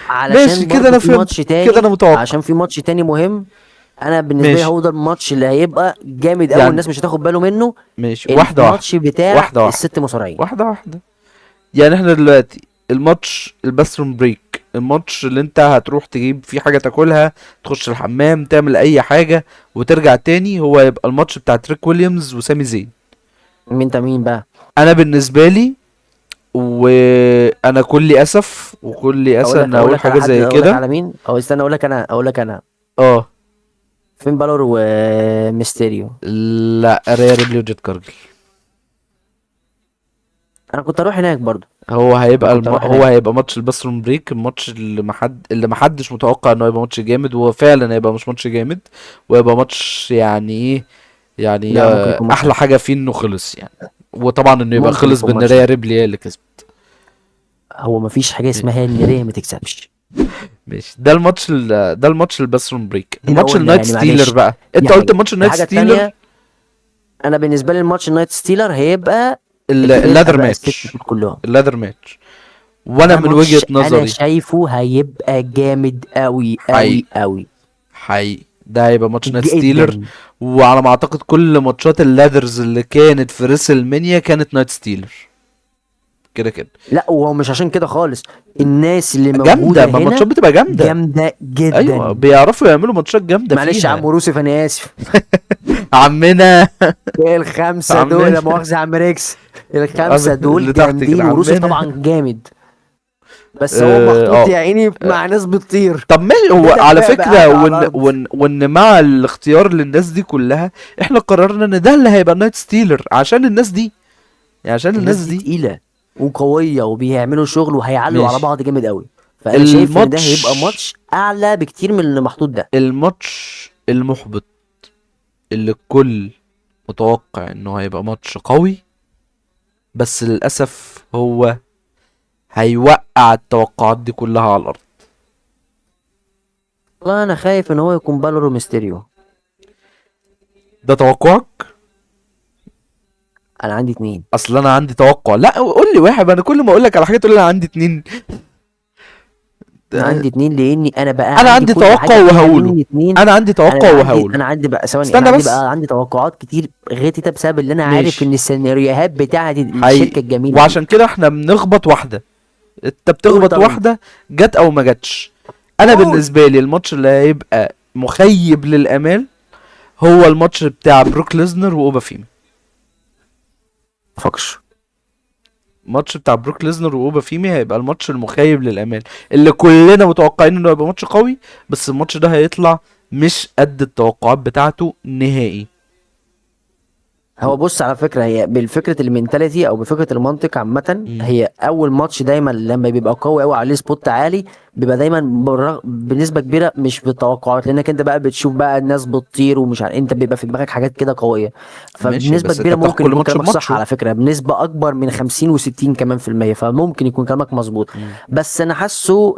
ماشي علشان كده، برضو انا في فهمت ماتش كده، انا تاني، متوقع. عشان في ماتش تاني مهم. انا بالنسبه لي ماشي هو ده الماتش اللي هيبقى جامد قوي، يعني. الناس مش هتاخد باله منه. ماشي، واحدة واحدة الماتش بتاع واحدة واحدة الست مصارعين. واحدة واحدة. يعني احنا دلوقتي الماتش الباثروم بريك، الماتش اللي انت هتروح تجيب فيه حاجة تاكلها، تخش الحمام، تعمل اي حاجة وترجع تاني، هو يبقى الماتش بتاع تريك ويليامز وسامي زين. مين بقى؟ انا بالنسبة لي، وانا كل اسف وكل اسف ان اقول اقول لك على حاجة حد، زي اقول لك كده. على مين، او استنى اقول لك انا اه. فين بالور وميستيريو. لا، ريا ريبلي وجيت كارجل. انا كنت اروح هناك برضو. انا كنت اروح هو هناك. هيبقى ماتش الباثروم بريك، الماتش اللي محدش متوقع انه يبقى ماتش جامد، وهو فعلا هيبقى مش ماتش جامد. وهيبقى ماتش يعني ايه، يعني لا ممكن يكون ماتش احلى حلو. حاجه فيه انه خلص يعني. وطبعا انه يبقى ممكن خلص يكون بان ماتش ريا حلو. ريبلي هي اللي كسبت. هو مفيش حاجه اسمها ان ريا ما تكسبش. ماشي، ده الماتش الباثروم بريك. هنا الماتش قلنا النايت يعني ستيلر معلش. بقى، دي انت قلت حاجه. الماتش النايت الحاجه ستيلر. التانيه، انا بالنسبه لي الماتش النايت ستيلر هيبقى الفرقه اللادر بقى الست ماتش. دول كلهم. اللادر ماتش. وانا ده من وجهة ماتش انا نظري شايفه هيبقى جامد قوي حقيقي، قوي قوي حقيقي ده هيبقى ماتش نايت ستيلر. جدا. وعلى ما اعتقد كل ماتشات اللادرز اللي كانت في ريسل مانيا كانت نايت ستيلر كده كده. لا وهو مش عشان كده خالص، الناس اللي جامده، موجوده ما الماتشات هنا بتبقى جامده. جامده ايوه جدا. بيعرفوا يعملوا ماتشات جامده معلش يا فيها. عم روسف انا اسف. عمنا. الخمسه دول عمنا. لا مؤاخذه يا عم ريكس. الخمسه اللي دول تحت كده جامدين، وروسف عمنا. طبعا جامد. بس هو اه محطوط يا عيني مع ناس بتطير. طب ماشي، هو ده على دبابه فكره، قاعده على وان الارض. وان وان مع الاختيار للناس دي كلها، احنا قررنا ان ده اللي هيبقى نايت ستيلر عشان الناس دي، يعني عشان الناس الناس دي دي. تقيله. وقويه وبيعملوا شغل وهيعلوا على ماشي. بعض جامد قوي. فانا شايف ان ده الماتش هيبقى ماتش اعلى بكتير من اللي محطوط ده. الماتش المحبط اللي الكل متوقع انه هيبقى ماتش قوي، بس للأسف هو هيوقع التوقعات دي كلها على الأرض. والله انا خايف ان هو يكون بالور وميستيريو. ده توقعك؟ انا عندي اتنين. اصل انا عندي توقع. لا قول لي واحد، انا كل ما اقول لك على حاجه تقول لي انا عندي اتنين. انا عندي اتنين لاني انا بقى انا عندي عندي كل توقع حاجه فيها وهقوله. مني اتنين. انا عندي انا توقع بقى عندي وهقوله. انا عندي بقى ثواني، انا استنى عندي بس. بقى عندي توقعات كتير غيرتي بسبب اللي انا عارف ان ماشي. السيناريوهات بتاعت الشركه الجميله دي. وعشان كده احنا بنخبط واحده. انت قول بتخبط طيب. واحده، جت او ما جاتش. انا قول. بالنسبه لي الماتش اللي هيبقى مخيب للامال هو الماتش بتاع بروك ليزنر واوبا فيمي. فكش. الماتش بتاع بروك ليزنر واوبا فيمي هيبقى الماتش المخيب للامال، اللي كلنا متوقعين انه هيبقى ماتش قوي، بس الماتش ده هيطلع مش قد التوقعات بتاعته نهائي. هو بص على فكره، هي بالفكره المينتاليتي او بفكره المنطق عامه، مم. هي اول ماتش دايما لما بيبقى قوي قوي عليه سبوت عالي بيبقى دايما بنسبه كبيره مش بالتوقعات، لانك انت بقى بتشوف بقى الناس بتطير ومش عارف، انت بيبقى في دماغك حاجات كده قويه. ماشي، فبنسبه بس انت كبيره بتاخد ممكن كل يكون ماتش كلامك صح بماتشه. على فكره، بنسبه اكبر من 50 و60 كمان في المية، فممكن يكون كلامك مظبوط. مم. بس انا حاسه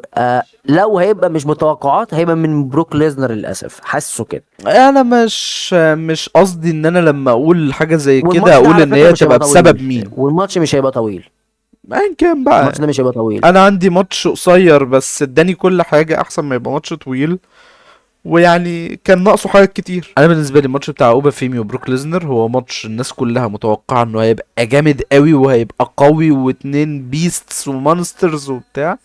لو هيبقى مش متوقعات هيبقى من بروك ليزنر للاسف، حاسه كده. انا مش قصدي ان انا لما اقول حاجه زي كده والماتش ده اقول على ان فكره هي مش تبقى هيبقى بسبب طويل، مين. والماتش مش هيبقى طويل. ايا كان الماتش بقى. ده مش هيبقى طويل. انا عندي ماتش قصير بس اداني كل حاجه احسن ما يبقى ماتش طويل، ويعني كان ناقصه حاجات كتير. انا بالنسبه لي الماتش بتاع اوبا فيمي وبروك ليزنر هو ماتش الناس كلها متوقعه انه هيبقى جامد قوي وهيبقى قوي واتنين بيستس ومونسترز وبتاع.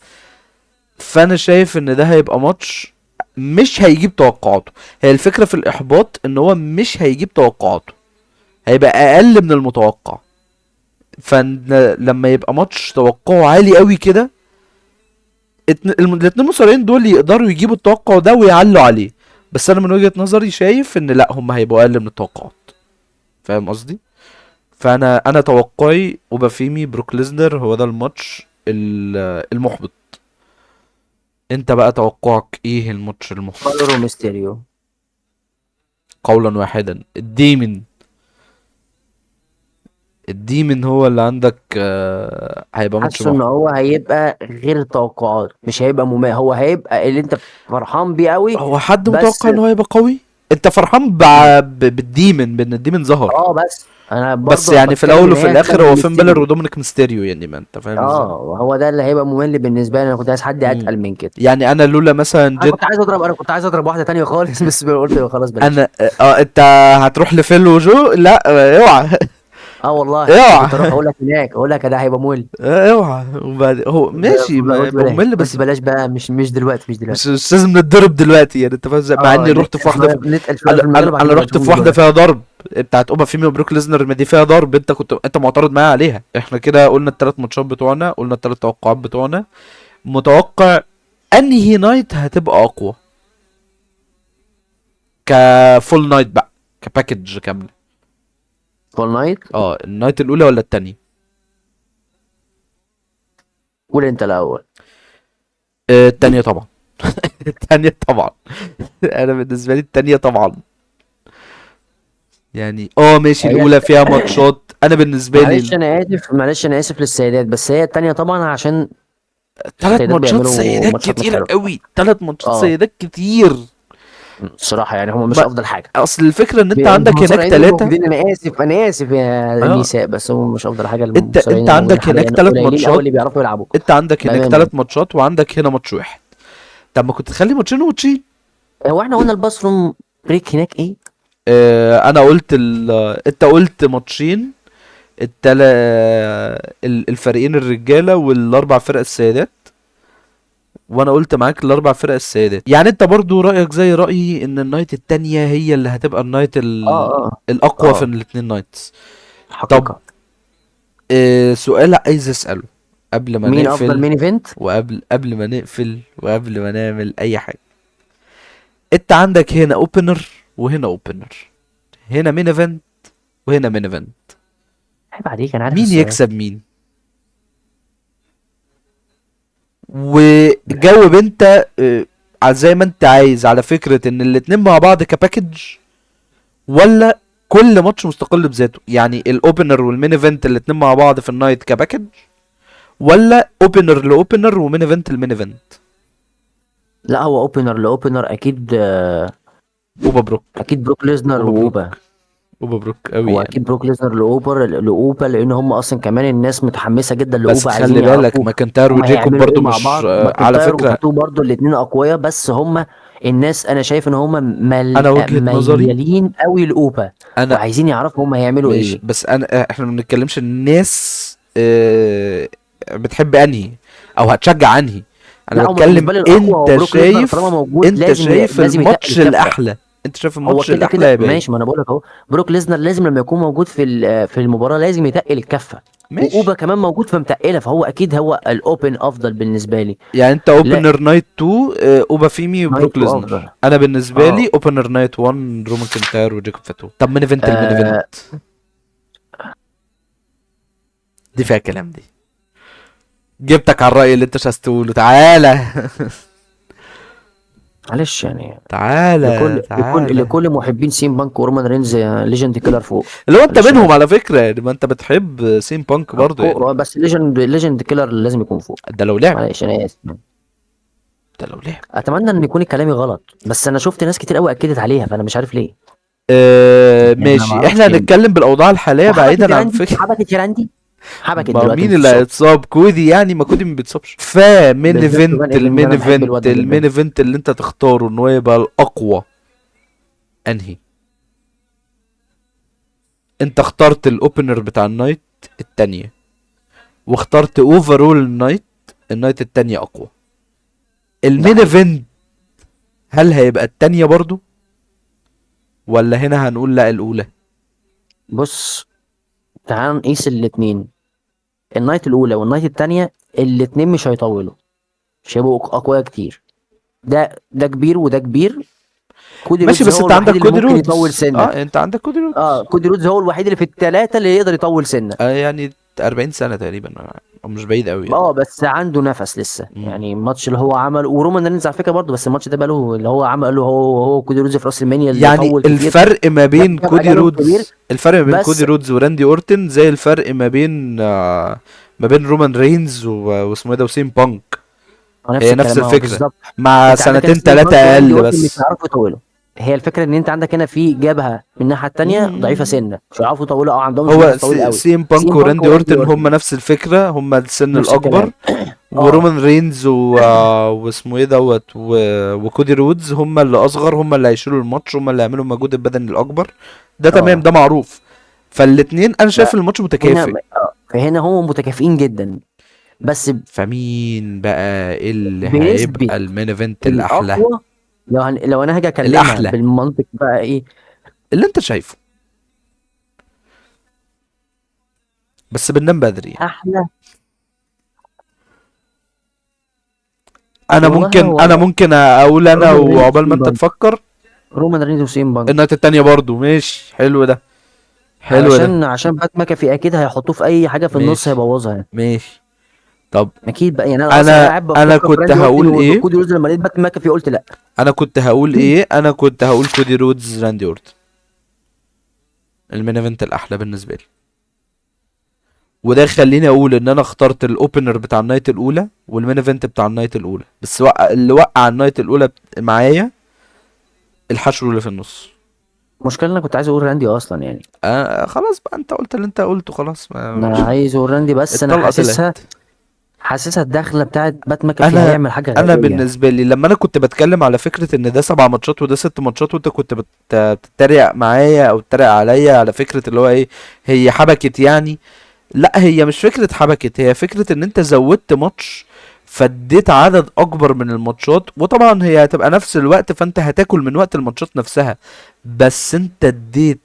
فانا شايف ان ده هيبقى ماتش مش هيجيب توقعاته. هي الفكره في الاحباط ان هو مش هيجيب توقعاته، هيبقى اقل من المتوقع. فلما يبقى ماتش توقعه عالي قوي كده، الاتنين مصارعين دول يقدروا يجيبوا التوقع ده ويعلوا عليه. بس انا من وجهة نظري شايف ان لا، هم هيبقوا اقل من التوقعات. فاهم قصدي؟ فانا توقعي وبفيمي بروك ليزنر هو ده الماتش المحبط. انت بقى توقعك ايه الماتش المحبط؟ بالور وميستيريو. قولا واحدا الديمن هو اللي عندك. هيبقى ماتش حاسه ان محبط. هو هيبقى غير التوقعات، مش هيبقى هو هيبقى اللي انت فرحان بيه قوي. هو حد بس متوقع ان هو هيبقى قوي؟ انت فرحان بالديمن بان الديمن ظهر. بس انا بس برضه يعني في بتكلم الاول ان وفي هي الاخر تكمل هو فين بالر ميستيريو. ودومينيك ميستيريو، يعني ما انت فاهم ازاي. هو ده اللي هيبقى ممل بالنسبه لي، انا كنت عايز حد مم. اتقل من كده. يعني انا لولا مثلا انا كنت عايز اضرب واحده تانية خالص بس قلت خلاص بلاش. انا انت هتروح لفيل وجو؟ لا اوعى. اه والله انا كنت اروح اوعى. اقول لك ده هيبقى ممل. اوعى. وبعد هو ماشي ما قلت يبقى بلاش، ممل، قلت بس بلاش بقى، مش دلوقتي، مش مش دلوقتي. مش لازم نتضرب دلوقتي، يعني انت فاهم ازاي، مع اني رحت في نتقل واحده شويه، نتقل شويه انا في المجال انا وبعد أنا كده رحت نشوف في واحده دلوقتي. فيها ضرب بتاعت اوبا فيمي وبروك ليزنر، ما دي فيها ضرب. انت معترض معايا عليها. احنا كده قلنا الثلاث ماتشات بتوعنا، قلنا الثلاث توقعات بتوعنا. متوقع انهي نايت هتبقى اقوى كفول نايت بقى، كباكج كامله؟ فول نايت. النايت الاولى ولا التانية؟ قول انت الاول. التانية طبعا. التانية طبعا. انا بالنسبه لي التانية طبعا. يعني ماشي، هي الاولى فيها ماتشات. انا بالنسبه لي معلش انا اسف للسيدات، بس هي التانية طبعا عشان ثلاث السيدات ماتشات بيعملوا سيدات ماتشات مش كتير حلوه. قوي، ثلاث ماتشات اه سيدات كتير. الصراحه يعني هم ب... مش افضل حاجه. اصل الفكره ان انت عندك هناك المصارعين ثلاثة. الموجودين، انا اسف يا اه نساء، بس هم مش افضل حاجه، المصارعين انت الموجودين عندك هناك حاليا ثلاث قليلين قوي ماتشات اللي بيعرفوا يلعبوا. انت عندك هناك بامانه ثلاث يعني. ماتشات وعندك هنا ماتش واحد. طب ما كنت تخلي ماتشين وماتشين. هو احنا قلنا الباثروم بريك هناك ايه؟ انا قلت انت قلت ماتشين. التلا الفريقين الرجاله والاربع فرق السيدات، وانا قلت معاك الاربع فرق السيدات. يعني انت برضو رايك زي رايي ان النايت التانية هي اللي هتبقى النايت اه اه الاقوى في اه الاتنين نايتس. طب حقيقه. سؤال عايز اساله قبل ما مين افضل نقفل، مين ايفنت؟ قبل ما نقفل وقبل ما نعمل اي حاجه. انت عندك هنا اوبنر وهنا اوبنر، هنا مين ايفنت وهنا مين ايفنت. عيب عليك، انا عارف مين السؤال. يكسب مين؟ وجاوب انت زي ما انت عايز على فكرة ان الاتنين مع بعض كباكج، ولا كل ماتش مستقل بذاته، يعني الاوبنر والمين ايفنت الاتنين مع بعض في النايت كباكج، ولا اوبنر لاوبنر ومين ايفنت لمين ايفنت. لا هو اوبنر لاوبنر اكيد، اوبا بروك. اكيد بروك ليزنر اوبا بروك. واوبا. اوبا بروك قوي هو يعني. اكيد بروك ليزنر لاوبا، لان هم اصلا كمان الناس متحمسه جدا بس لاوبا، عايزين خلي بالك يعرفوا ماكنتاير هم وجيكوب هيعملوا ايه برضو مع مش بعض. على ماكنتاير فكرة. وفاتو برضو الاثنين اقوياء، بس هم الناس انا شايف ان هم انا وجهة نظري، ميالين قوي لاوبا، انا وعايزين يعرفوا هم هيعملوا ماشي، ايه. بس انا احنا ما بنتكلمش الناس بتحب انهي او هتشجع انهي. انا لا هم بتكلم بالنسبه لي الاقوى هو انت بروك ليزنر، طالما شايف، موجود انت لازم شايف لازم يتقل الماتش الكفه. الاحلى، انت شايف هو الماتش كده الاحلى يا كده باي. ماشي، ما انا بقول لك اهو، بروك ليزنر لازم لما يكون موجود في المباراه لازم يتقل الكفه، واوبا ماشي، كمان موجود فمتقله، فهو اكيد هو الاوبن افضل بالنسبه لي. يعني انت لا اوبنر نايت 2 اوبا فيمي وبروك نايتو ليزنر. افضل. انا بالنسبه اه لي اوبنر نايت 1 رومان كنتاير وجيكوب فاتو. طب مين ايفنت المين ايفنت آه، دي فيها كلام دي. جبتك على الرأي اللي انت مش عايز تقوله، تعالى. معلش يعني، تعالى تعالى. لكل محبين سين بانك ورومان رينز ليجند كيلر فوق. اللي هو انت معلش انا منهم اسف. على فكرة يعني، ما انت بتحب سيم بانك برضو يعني. فوق بس ليجند كيلر لازم يكون فوق. ده لو لعب، معلش انا اسف. ده لو لعب. اتمنى ان يكون كلامي غلط، بس انا شفت ناس كتير قوي اكدت عليها، فانا مش عارف ليه. يعني انا ما ماشي، اعرفش احنا يعني. هنتكلم بالاوضاع الحالية وحبكت بعيدا عن راندي، فكرة. حبكت راندي، حبكت ما دلوقتي مين مش اللي الصبح. هيتصاب؟ كودي يعني، ما كودي ما بيتصابش. فمين بالذات في ايفنت فان ايفن ده، المين انا بحب ايفنت الواد ده المين جدا. ايفنت اللي انت تختاره ان هو يبقى الاقوى انهي؟ انت اخترت الاوبنر بتاع النايت التانية، واخترت اوفرول النايت التانية اقوى. ده المين حقيقي. ايفنت هل هيبقى التانية برضو، ولا هنا هنقول لا الاولى؟ بص، تعال نقيس الاتنين، النايت الاولى والنايت التانية، الاتنين مش هيطولوا، مش هيبقوا اقوياء كتير. ده كبير وده كبير. كودي ماشي، رودز بس هو انت عندك الوحيد اللي كودي ممكن يطول رودز. سنه. انت عندك كودي اه رودز. كودي رودز هو الوحيد اللي في الثلاثه اللي يقدر يطول سنه. يعني 40 سنة تقريبا، أو مش بعيد قوي يعني. بس عنده نفس لسه، مم. يعني الماتش اللي هو عمله ورومان رينز على فكره برضه، بس الماتش ده بقاله اللي هو عمله هو كودي رودز في راس المنيا اللي يعني طول كتير، الفرق ما جاب بين جاب كودي اجلهم كبير. رودز، الفرق ما بين كودي بس رودز وراندي اورتن زي الفرق ما بين رومان رينز واسمه ايه ده وسيم بانك. هو نفس هي نفس الكلام اهو الفكرة، بالظبط. مع انت عندك هنا سنتين سين تلاتة بانك وراندي اقل اورتن مش بس. هيعرفوا يطولوا. هي الفكره ان انت عندك هنا في جبهه من الناحيه التانيه ضعيفه مم. سنه، مش هيعرفوا يطولوا او عندهمش هو نفس طويل قوي. سيم بانك سين بانك وراندي وراندي اورتن هم اورتن نفس الفكرة، هم السن نفس الاكبر. الكلام. اه ورومان رينز واسمه ايه وكودي رودز هم اللي اصغر، هم اللي هيشيلوا الماتش، هم اللي هيعملوا المجهود البدني الاكبر. ده تمام، اه ده معروف. فالاتنين انا شايف الماتش متكافئ. فهنا هم متكافئين جدا، بس فمين بقى اللي بنسبة هيبقى المين ايفنت الاحلى؟ الأقوى. لو أنا هاجي أكلمها الاحلى بالمنطق بقى إيه؟ اللي انت شايفه، بس بننام بدري يعني. أحلى. انا والله ممكن انا هو ممكن اقول انا، رومان رينز وعقبال ما وسين انت بانك. تفكر. رومان رينز وسين بانك. النايت التانية برضو ماشي، حلو ده، حلو ده. عشان بات ماكافي أكيد هيحطوه في أي حاجة في النص ماشي هيبوظها يعني. ماشي. طب أكيد بقى، يعني أنا أصلا انا قاعد انا بفكر في كنت راندي أورتن هقول ايه وكودي روز، لما لقيت بات ماكافي قلت لأ. انا كنت هقول كودي رودز راندي اورتن المين ايفنت الاحلى بالنسبه لي. وده يخليني اقول ان انا اخترت الاوبنر بتاع النايت الاولى والمين ايفنت بتاع النايت الاولى، بس اللي وقع النايت الاولى معايا الحشو اللي في النص. المشكلة إن أنا كنت عايز أقول راندي أصلا يعني. خلاص بقى، انت قلت اللي انت قلته خلاص، أنا عايز أقول راندي، بس أنا الطلقه طلعت. حاسسها الدخلة بتاعت بات ماكافي انا هيعمل حاجة انا غبية. بالنسبه لي لما انا كنت بتكلم على فكره ان ده 7 ماتشات وده 6 ماتشات، وانت كنت بتتريق معايا او تتريق عليا على فكره اللي هو ايه، هي حبكت يعني. لا، هي مش فكرة حبكت، هي فكرة ان انت زودت ماتش فاديت عدد اكبر من الماتشات، وطبعا هي هتبقى نفس الوقت فانت هتاكل من وقت الماتشات نفسها، بس انت اديت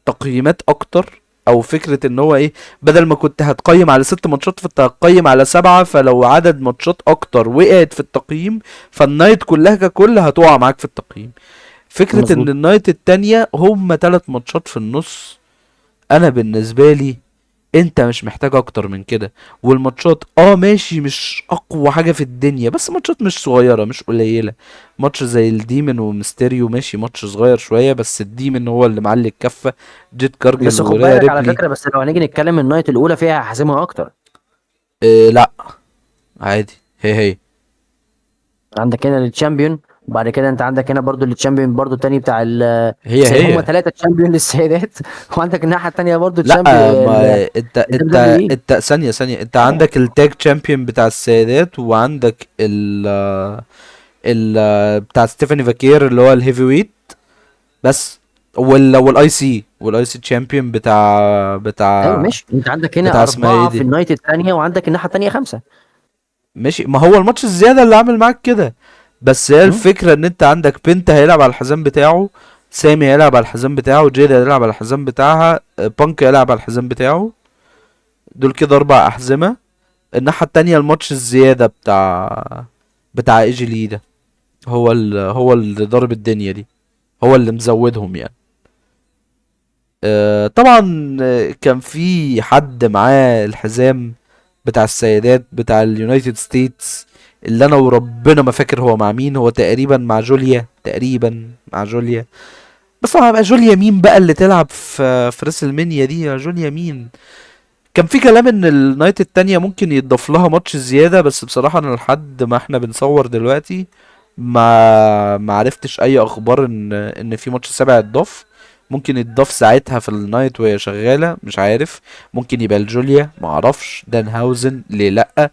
تقييمات اكتر. او فكرة ان هو ايه، بدل ما كنت هتقيم على 6 ماتشات فانت هتقيم على 7، فلو عدد ماتشات اكتر وقعت في التقييم فالنايت كلها ككل هتقع معاك في التقييم. فكرة ان مظبوط. النايت التانية هم 3 ماتشات في النص، انا بالنسبة لي انت مش محتاج اكتر من كده. والماتشات ماشي مش اقوى حاجة في الدنيا، بس ماتشات مش صغيرة مش قليلة. ماتش زي الديمن وميستيريو ماشي ماتش صغير شوية، بس الديمن هو اللي معلي الكفة. جيت كارجل بس خد وريا بالك على ريبلي. فكره، بس لو هنيجي نتكلم النايت الاولى فيها حاسمها اكتر. لا عادي، هي. عندك هنا التشامبيون، وبعد كده انت عندك هنا برضو التشامبيون برضو التاني بتاع هم هي. ثلاثه تشامبيون للسيدات وعندك الناحيه التانيه برضو لا، تشامبيون ما انت الدبليو انت دبليو اي. انت ثانية انت عندك التاج تشامبيون بتاع السيدات، وعندك ال بتاع ستيفاني فاكير اللي هو الهيفي ويت بس. والاي سي تشامبيون ايوه ماشي، انت عندك هنا بتاع اسمها ايه اربعه في دي. النايت التانيه، وعندك الناحيه التانيه خمسه. ماشي، ما هو الماتش الزيادة اللي عامل معاك كده. بس هي مم. الفكرة ان انت عندك بنت هيلعب على الحزام بتاعه، سامي هيلعب على الحزام بتاعه، جيد هيلعب على الحزام بتاعها، بانك هيلعب على الحزام بتاعه. دول كده 4 أحزمة. الناحية التانية الماتش الزيادة بتاع ايجي لي ده، هو اللي ضارب الدنيا دي، هو اللي مزودهم يعني. طبعا كان في حد معاه الحزام بتاع السيدات بتاع اليونايتد ستيتس، اللي انا وربنا ما فاكر هو مع مين. هو تقريبا مع جوليا، تقريبا مع جوليا. بس طبعا بقى جوليا مين بقى اللي تلعب في راس المنيا دي؟ يا جوليا مين؟ كان في كلام ان النايت التانية ممكن يتضاف لها ماتش زيادة، بس بصراحة انا لحد ما احنا بنصور دلوقتي ما عرفتش اي اخبار ان في ماتش سابع اتضاف. ممكن يتضاف ساعتها في النايت وهي شغالة، مش عارف. ممكن يبقى الجوليا، ما اعرفش. دانهاوزن ليه لا؟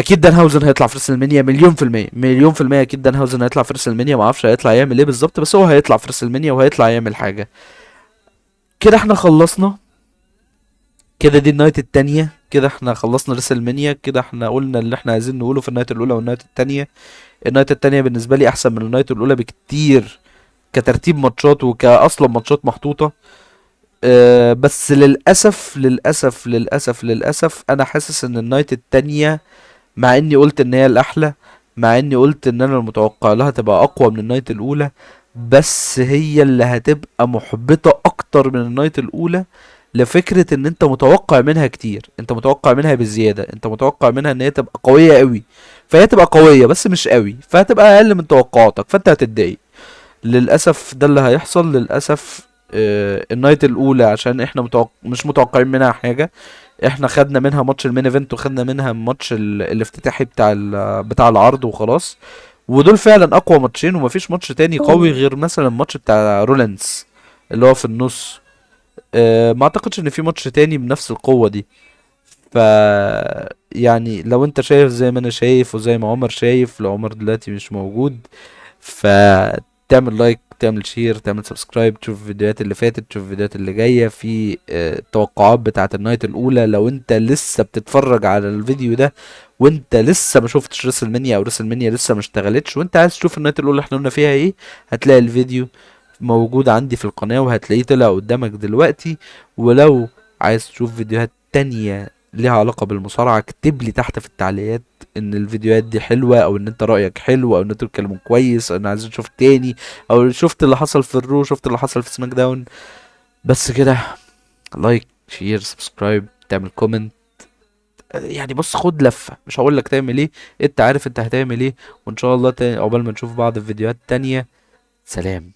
اكيد دانهاوزن هيطلع في راس المنيا مليون في المية، مليون في المية. اكيد دانهاوزن هيطلع في راس المنيا، ما اعرفش هيطلع يعمل ايه بالظبط، بس هو هيطلع في راس المنيا وهيطلع يعمل حاجة. كده احنا خلصنا. كده دي النايت التانية، كده احنا خلصنا ريسلمانيا. كده احنا قلنا اللي احنا عايزين نقوله في النايت الاولى والنايت التانية. النايت التانية بالنسبة لي احسن من النايت الاولى بكتير، كترتيب ماتشات وكاصلا ماتشات محطوطة. بس للاسف انا حاسس ان النايت التانية، مع اني قلت ان هي الاحلى، مع اني قلت ان انا المتوقع لها تبقى اقوى من النايت الاولى، بس هي اللي هتبقى محبطة اكتر من النايت الاولى. لفكرة ان انت متوقع منها كتير، انت متوقع منها بزيادة، انت متوقع منها ان هي تبقى قوية قوي. فهي تبقى قوية بس مش قوي، فهتبقى اقل من توقعاتك، فانت هتتضايق. للاسف ده اللي هيحصل للاسف. النايت الاولى عشان احنا مش متوقعين منها حاجة. احنا خدنا منها ماتش المين ايفنت، وخدنا منها ماتش الافتتاحي بتاع العرض وخلاص. ودول فعلا اقوى ماتشين، ومفيش ماتش تاني قوي غير مثلا الماتش بتاع رولانس اللي هو في النص. ما اعتقدش ان في ماتش تاني بنفس القوة دي. ف يعني لو انت شايف زي ما انا شايف وزي ما عمر شايف، لو عمر دلوقتي مش موجود، فتعمل لايك، تعمل شير، تعمل سبسكرايب، تشوف الفيديوهات اللي فاتت، تشوف الفيديوهات اللي جاية في التوقعات بتاعة النايت الاولى. لو انت لسه بتتفرج على الفيديو ده وانت لسه ما شفتش ريسل منيا، او ريسل منيا لسه ما اشتغلتش، وانت عايز تشوف النايت الاولى احنا قلنا فيها ايه، هتلاقي الفيديو موجود عندي في القناة، وهتلاقيه طلع قدامك دلوقتي. ولو عايز تشوف فيديوهات تانية ليها علاقة بالمصارعة، اكتب لي تحت في التعليقات ان الفيديوهات دي حلوة، او ان انت رأيك حلو، او ان انتوا بتتكلموا كويس، او ان عايزين نشوف تاني، او شفت اللي حصل في الرو، شفت اللي حصل في سماك داون. بس كده. لايك، شير، سبسكرايب، تعمل كومنت. يعني بص، خد لفة، مش هقول لك تعمل ايه، انت عارف انت هتعمل ايه. وان شاء الله تاني عقبال ما نشوف بعض في فيديوهات تانية. سلام.